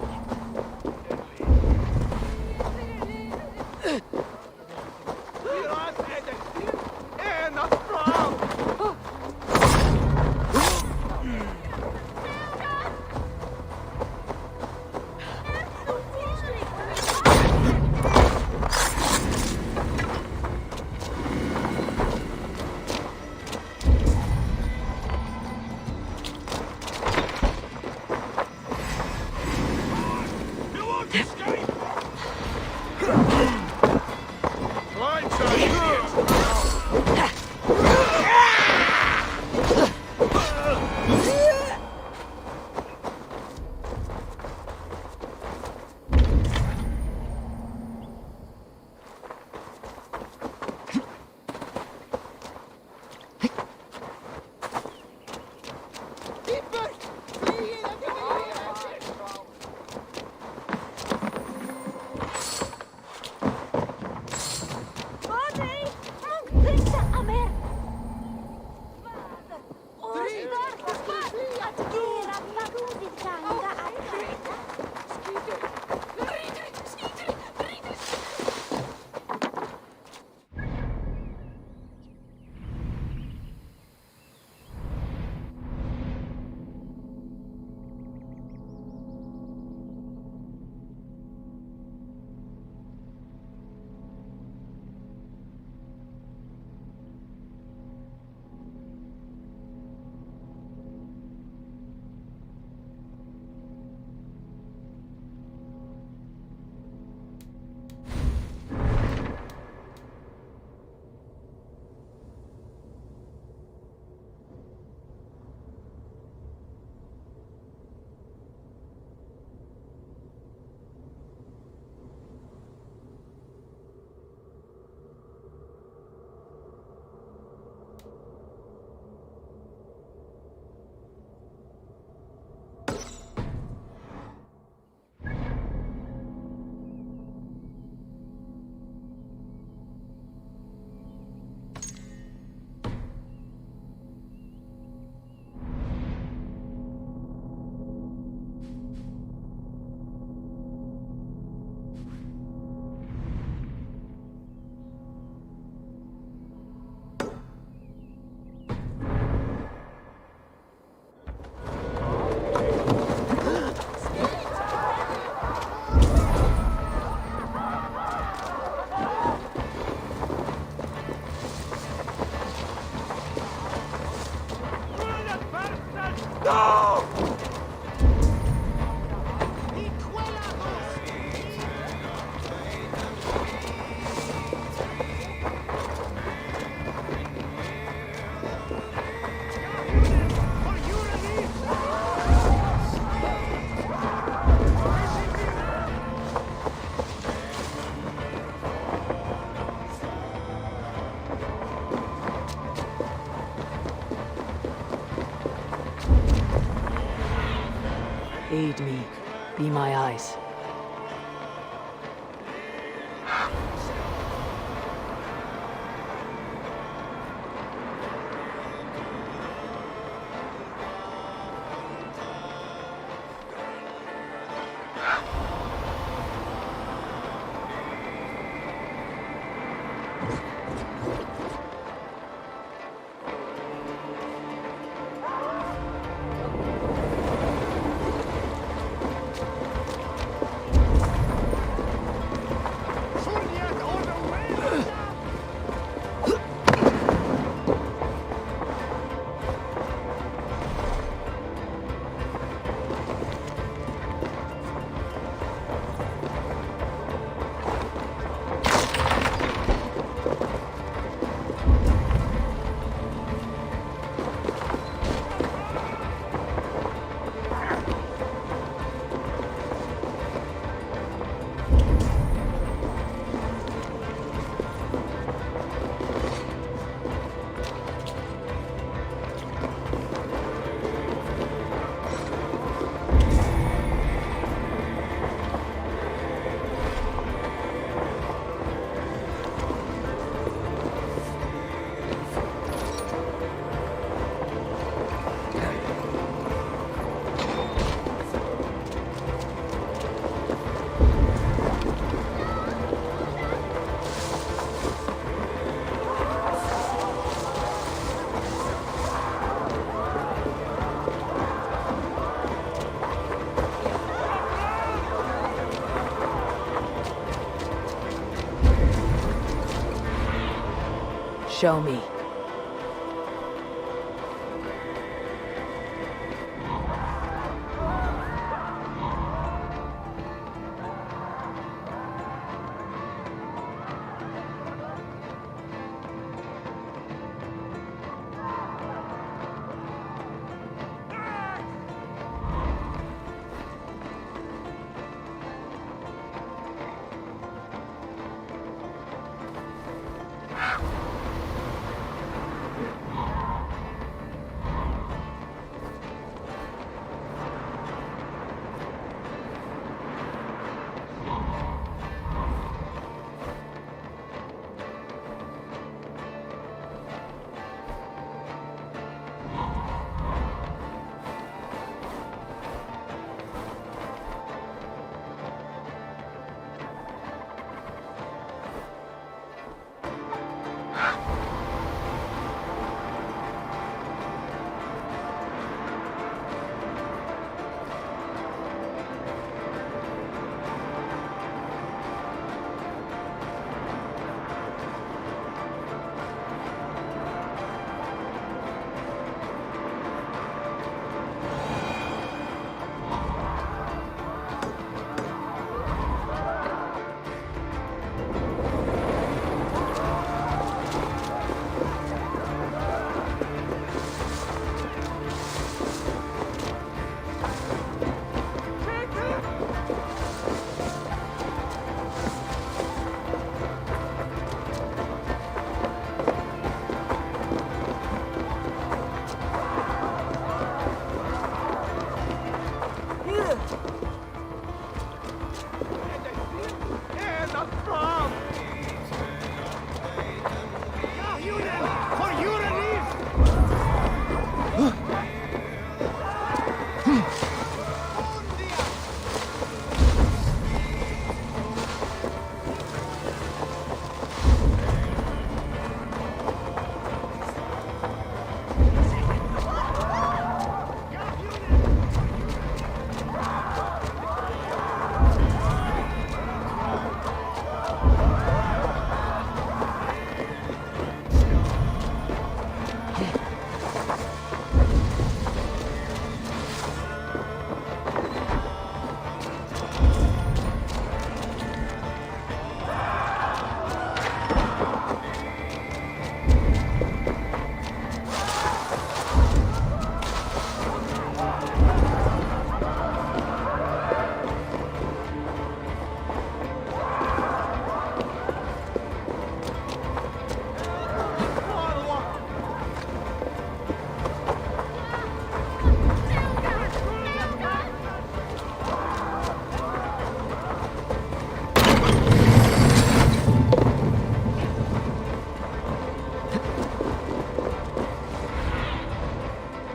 Aid me. Be my eyes. show me.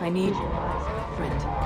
I need friend.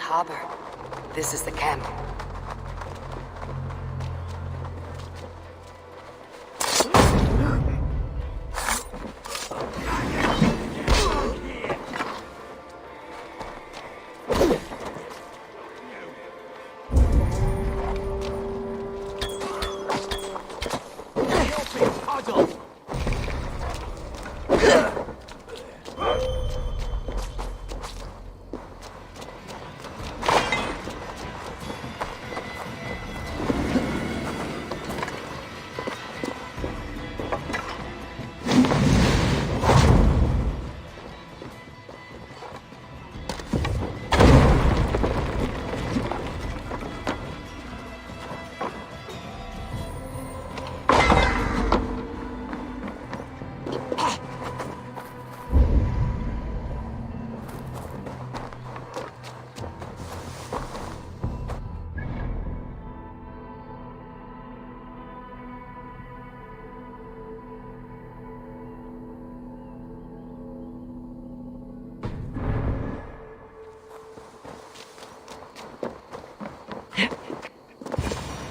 harbor. This is the camp.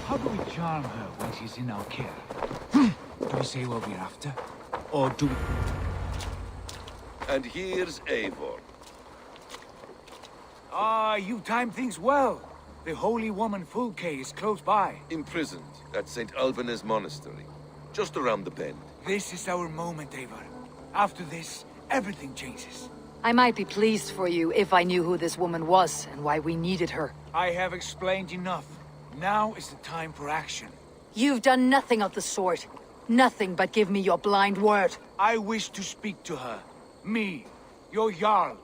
How do we charm her when she's in our care? Do we say what we're after? Or do we... And here's Eivor. Ah, you timed things well. The holy woman Fulke is close by. Imprisoned at St. Alban's Monastery, just around the bend. This is our moment, Eivor. After this, everything changes. I might be pleased for you if I knew who this woman was and why we needed her. I have explained enough. Now is the time for action. You've done nothing of the sort. Nothing but give me your blind word. I wish to speak to her. Me, your Jarl.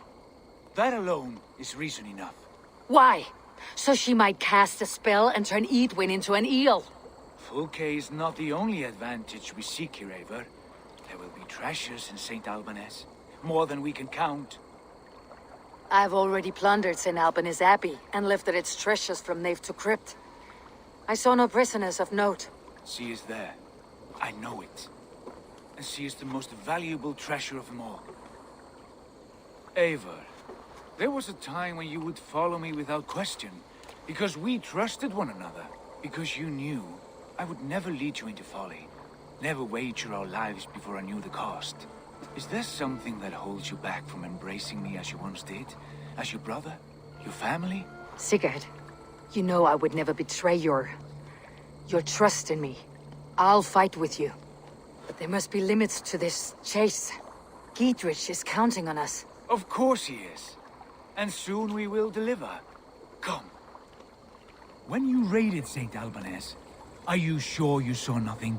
That alone is reason enough. Why? So she might cast a spell and turn Edwin into an eel. Fulke is not the only advantage we seek here, Eivor. There will be treasures in St. Alban's. More than we can count. I've already plundered St. Alban's Abbey and lifted its treasures from nave to crypt. I saw no prisoners of note. She is there. I know it. And she is the most valuable treasure of them all. Eivor, there was a time when you would follow me without question. Because we trusted one another. Because you knew I would never lead you into folly. Never wager our lives before I knew the cost. Is there something that holds you back from embracing me as you once did? As your brother? Your family? Sigurd, you know I would never betray your trust in me. I'll fight with you. But there must be limits to this chase. Giedrich is counting on us. Of course he is. And soon we will deliver. Come. When you raided St. Alban's, are you sure you saw nothing?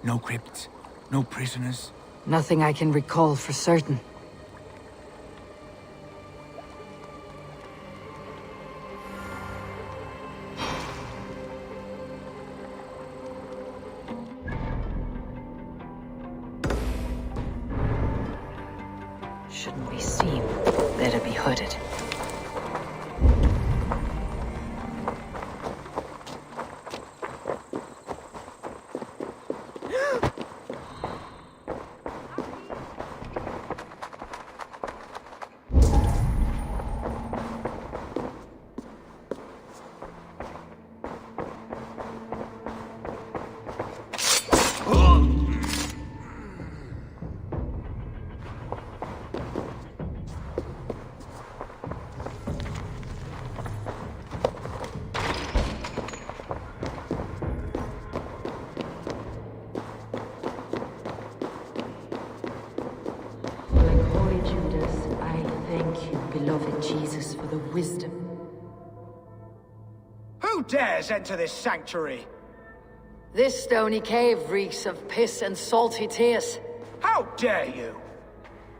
No crypts? No prisoners? Nothing I can recall for certain. Shouldn't be seen. Better be hooded. Beloved Jesus, for the wisdom. Who dares enter this sanctuary? This stony cave reeks of piss and salty tears. How dare you?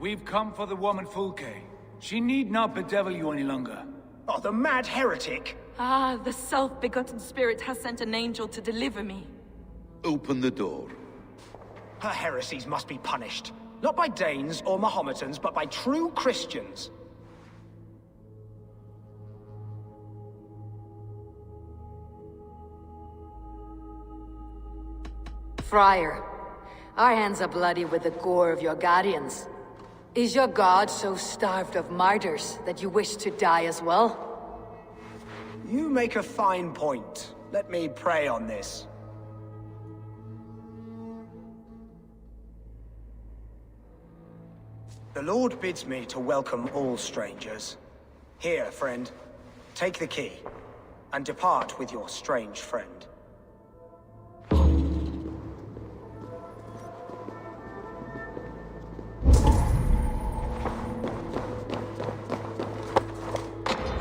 We've come for the woman Fulke. She need not bedevil you any longer. Oh, the mad heretic! Ah, the self-begotten spirit has sent an angel to deliver me. Open the door. Her heresies must be punished. Not by Danes or Mahometans, but by true Christians. Friar, our hands are bloody with the gore of your guardians. Is your god so starved of martyrs that you wish to die as well? You make a fine point. Let me pray on this. The Lord bids me to welcome all strangers. Here, friend, take the key, and depart with your strange friend.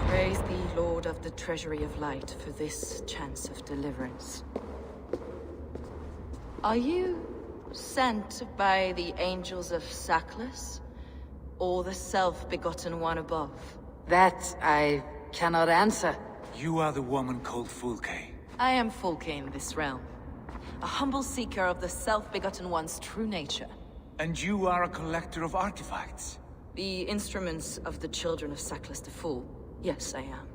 Praise thee, Lord of the Treasury of Light, for this chance of deliverance. Are you sent by the angels of Sackless, or the self-begotten one above? That I cannot answer. You are the woman called Fulke. I am Fulke in this realm, a humble seeker of the self-begotten one's true nature. And you are a collector of artifacts? The instruments of the children of Sackless the Fool. Yes, I am.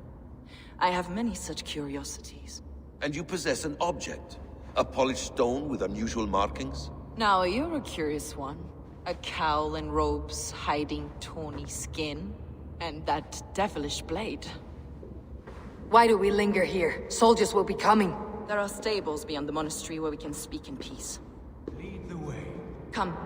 I have many such curiosities. And you possess an object? A polished stone with unusual markings? Now, you're a curious one. A cowl and robes hiding tawny skin. And that devilish blade. Why do we linger here? Soldiers will be coming. There are stables beyond the monastery where we can speak in peace. Lead the way. Come.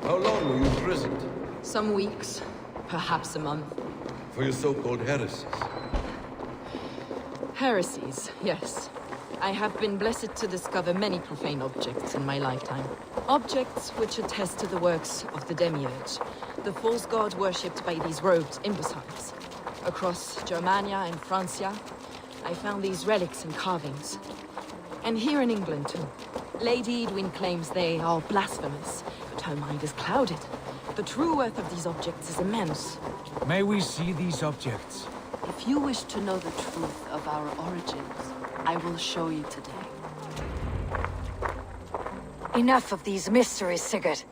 How long were you imprisoned? Some weeks, perhaps a month. For your so-called heresies? Heresies, yes. I have been blessed to discover many profane objects in my lifetime. Objects which attest to the works of the Demiurge, the false god worshipped by these robed imbeciles. Across Germania and Francia, I found these relics and carvings. And here in England, too. Lady Edwin claims they are blasphemous, but her mind is clouded. The true worth of these objects is immense. May we see these objects? If you wish to know the truth of our origins, I will show you today. Enough of these mysteries, Sigurd.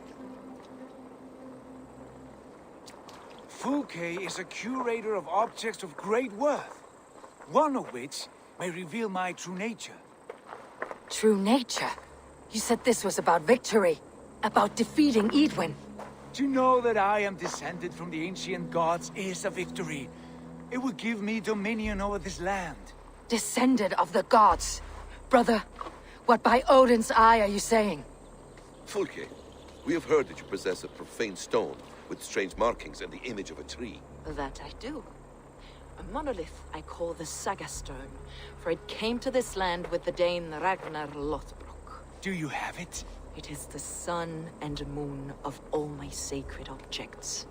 Fulke is a curator of objects of great worth, one of which may reveal my true nature. True nature? You said this was about victory, about defeating Edwin. To know that I am descended from the ancient gods is a victory. It would give me dominion over this land. Descended of the gods? Brother, what by Odin's eye are you saying? Fulke, we have heard that you possess a profane stone with strange markings and the image of a tree. That I do. A monolith I call the Saga Stone, for it came to this land with the Dane Ragnar Lothbrok. Do you have it? It is the sun and moon of all my sacred objects.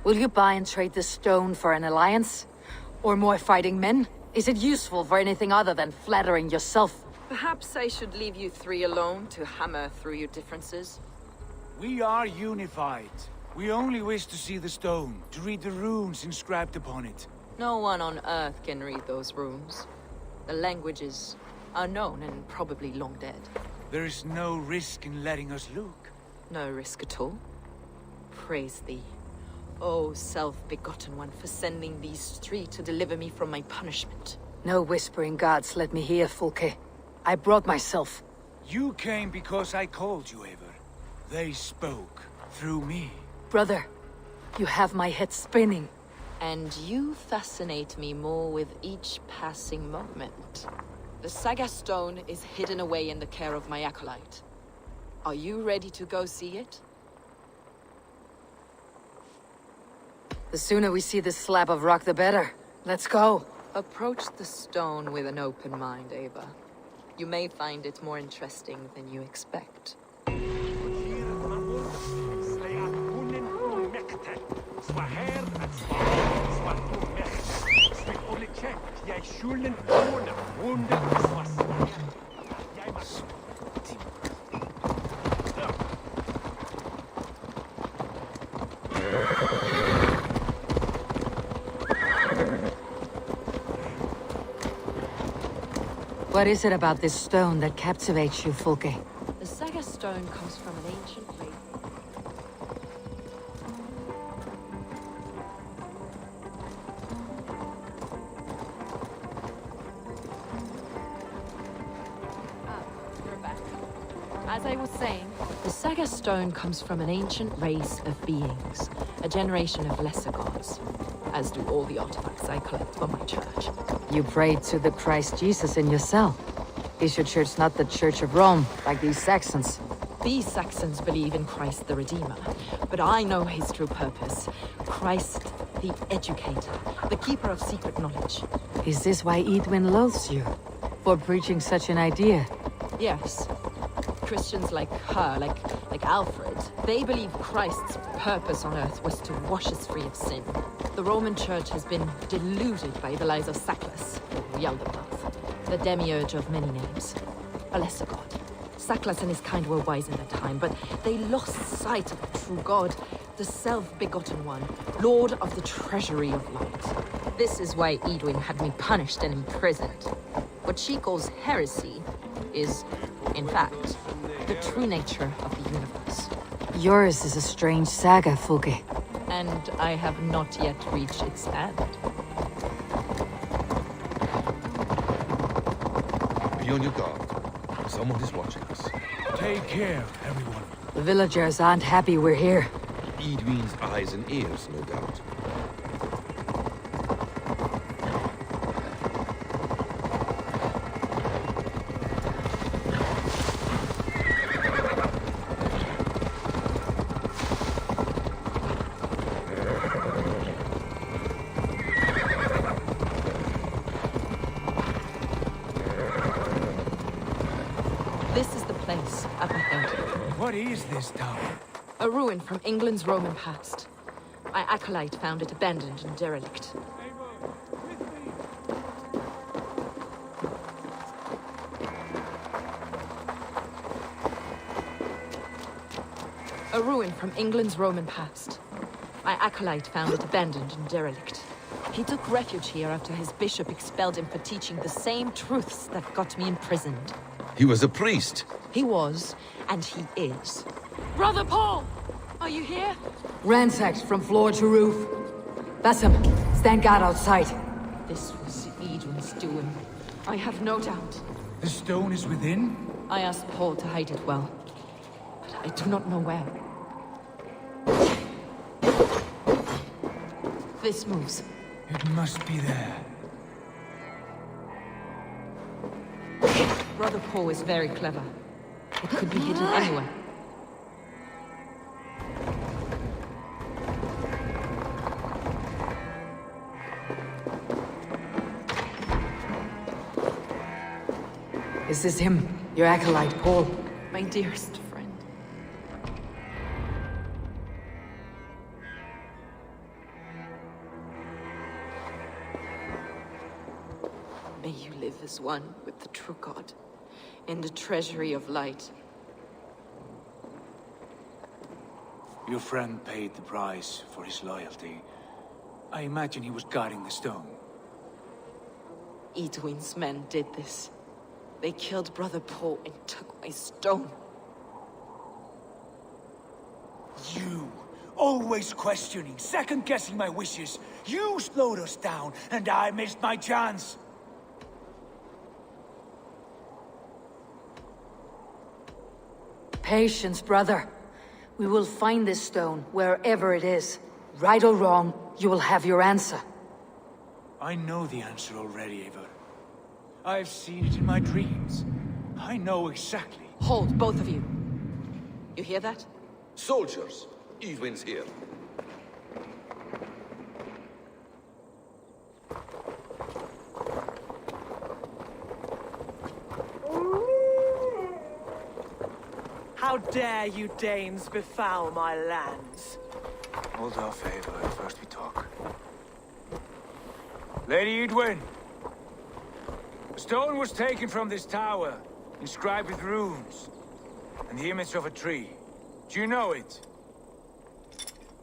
Will you buy and trade this stone for an alliance? Or more fighting men? Is it useful for anything other than flattering yourself? Perhaps I should leave you three alone to hammer through your differences. We are unified. We only wish to see the stone, to read the runes inscribed upon it. No one on Earth can read those runes. The language is unknown and probably long dead. There is no risk in letting us look. No risk at all. Praise thee, O self-begotten one, for sending these three to deliver me from my punishment. No whispering gods let me hear, Fulke. I brought myself. You came because I called you, Eivor. They spoke through me. Brother, you have my head spinning. And you fascinate me more with each passing moment. The Saga Stone is hidden away in the care of my acolyte. Are you ready to go see it? The sooner we see this slab of rock, the better. Let's go. Approach the stone with an open mind, Ava. You may find it more interesting than you expect. What is it about this stone that captivates you, Fulke? The Saga stone comes from an ancient race. As I was saying, the Saga stone comes from an ancient race of beings, a generation of lesser gods, as do all the artifacts I collect for my church. You prayed to the Christ Jesus in your cell. Is your church not the Church of Rome, like these Saxons? These Saxons believe in Christ the Redeemer, but I know his true purpose. Christ the Educator, the keeper of secret knowledge. Is this why Edwin loathes you? For preaching such an idea? Yes. Christians like her, like Alfred, they believe Christ's purpose on earth was to wash us free of sin. The Roman Church has been deluded by the lies of Saklas, or Yaldabaoth, the demiurge of many names, a lesser god. Saklas and his kind were wise in their time, but they lost sight of the true God, the self-begotten one, Lord of the treasury of light. This is why Edwin had me punished and imprisoned. What she calls heresy is, in fact, the true nature of the universe. Yours is a strange saga, Fulke. And I have not yet reached its end. Be on your guard. Someone is watching us. Take care, everyone. The villagers aren't happy we're here. Edwin's eyes and ears, no doubt. This is the place, up ahead. What is this tower? A ruin from England's Roman past. My acolyte found it abandoned and derelict. A ruin from England's Roman past. My acolyte found it abandoned and derelict. He took refuge here after his bishop expelled him for teaching the same truths that got me imprisoned. He was a priest. He was, and he is. Brother Paul! Are you here? Ransacked from floor to roof. Bassam, stand guard outside. This was Edwin's doing. I have no doubt. The stone is within? I asked Paul to hide it well, but I do not know where. This moves. It must be there. Brother Paul is very clever. It could be hidden anywhere. Is this him, your acolyte, Paul? My dearest friend. May you live as one with the true God, in the treasury of light. Your friend paid the price for his loyalty. I imagine he was guarding the stone. Edwin's men did this. They killed Brother Paul and took my stone. You! Always questioning, second-guessing my wishes. You slowed us down, and I missed my chance. Patience, brother. We will find this stone, wherever it is. Right or wrong, you will have your answer. I know the answer already, Eivor. I've seen it in my dreams. I know exactly. Hold, both of you. You hear that? Soldiers! Edwin's here. dare you Danes befoul my lands? Hold off, Eivor. First we talk. Lady Edwin! A stone was taken from this tower, inscribed with runes, and the image of a tree. Do you know it?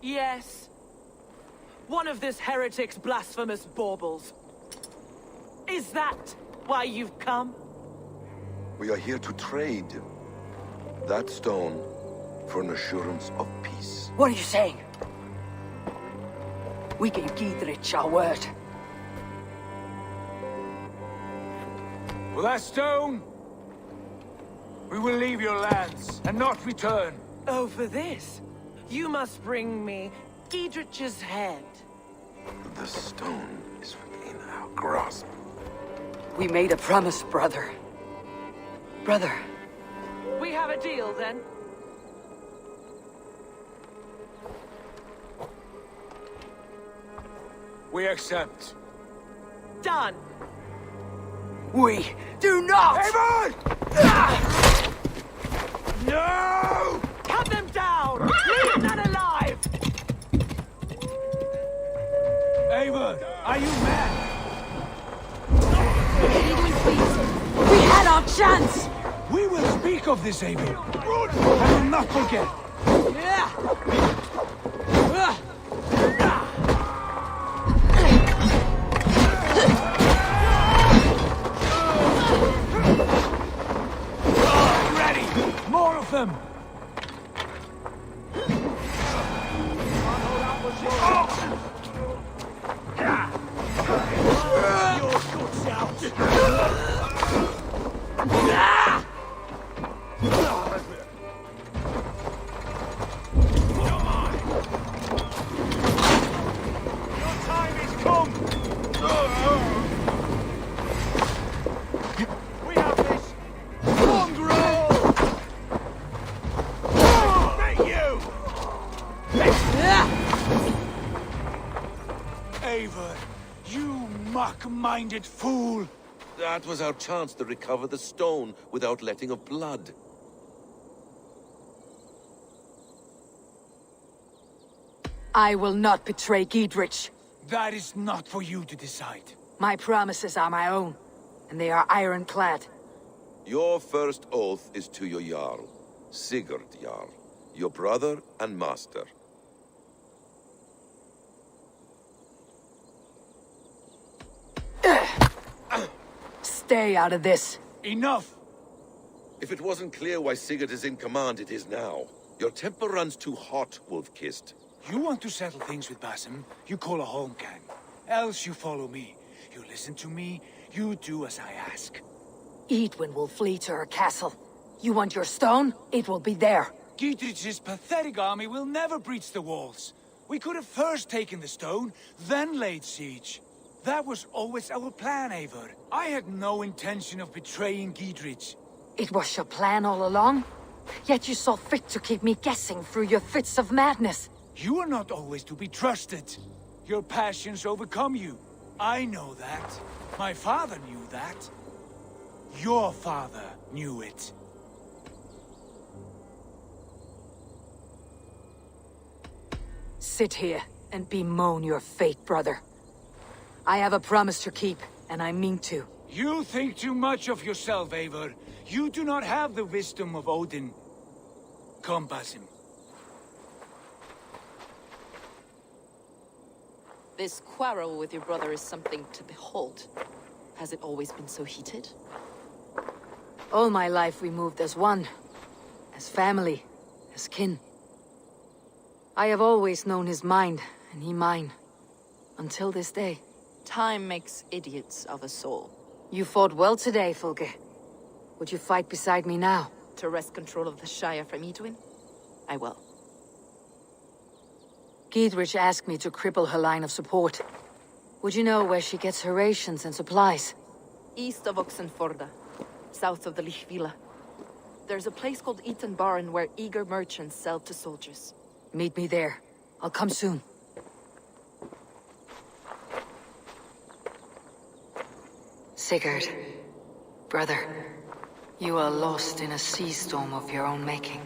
Yes. One of this heretic's blasphemous baubles. Is that why you've come? We are here to trade. That stone for an assurance of peace. What are you saying? We gave Giedrich our word. For that stone, we will leave your lands and not return. Oh, for this? You must bring me Giedrich's head. The stone is within our grasp. We made a promise, brother. Brother. We have a deal, then? We accept. Done. We do not! Eivor! No! Cut them down! Leave none alive! Eivor, are you mad? We had our chance! We will speak of this, Eivor. I will not forget. Ready! More of them! Eivor, you mock-minded fool! That was our chance to recover the stone without letting of blood. I will not betray Giedrich. That is not for you to decide. My promises are my own, and they are ironclad. Your first oath is to your Jarl, Sigurd Jarl, your brother and master. Stay out of this. Enough! If it wasn't clear why Sigurd is in command, it is now. Your temper runs too hot, Wolf-Kissed. You want to settle things with Basim, you call a holmgang. Else you follow me. You listen to me, you do as I ask. Edwin will flee to her castle. You want your stone? It will be there. Giedrich's pathetic army will never breach the walls. We could have first taken the stone, then laid siege. That was always our plan, Eivor. I had no intention of betraying Giedrich. It was your plan all along? Yet you saw fit to keep me guessing through your fits of madness. You are not always to be trusted. Your passions overcome you. I know that. My father knew that. Your father knew it. Sit here and bemoan your fate, brother. I have a promise to keep, and I mean to. You think too much of yourself, Eivor. You do not have the wisdom of Odin. Come, Basim. This quarrel with your brother is something to behold. Has it always been so heated? All my life we moved as one. As family. As kin. I have always known his mind, and he mine. Until this day. Time makes idiots of us all. You fought well today, Fulke. Would you fight beside me now? To wrest control of the Shire from Edwin? I will. Giedrich asked me to cripple her line of support. Would you know where she gets her rations and supplies? East of Oxenforda, south of the Lichvila. There's a place called Eaton Barn where eager merchants sell to soldiers. Meet me there. I'll come soon. Sigurd, brother, you are lost in a sea storm of your own making.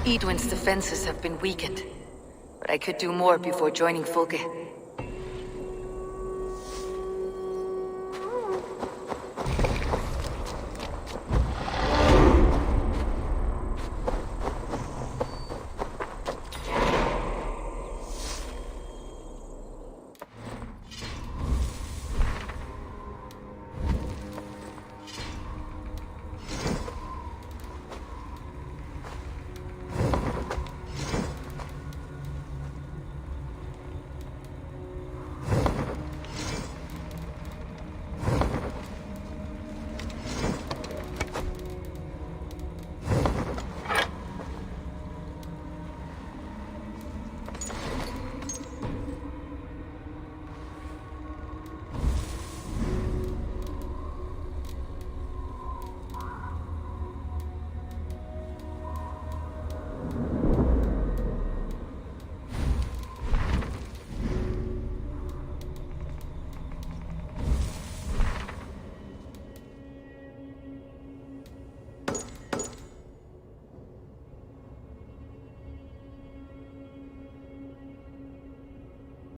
Edwin's defenses have been weakened, but I could do more before joining Fulke.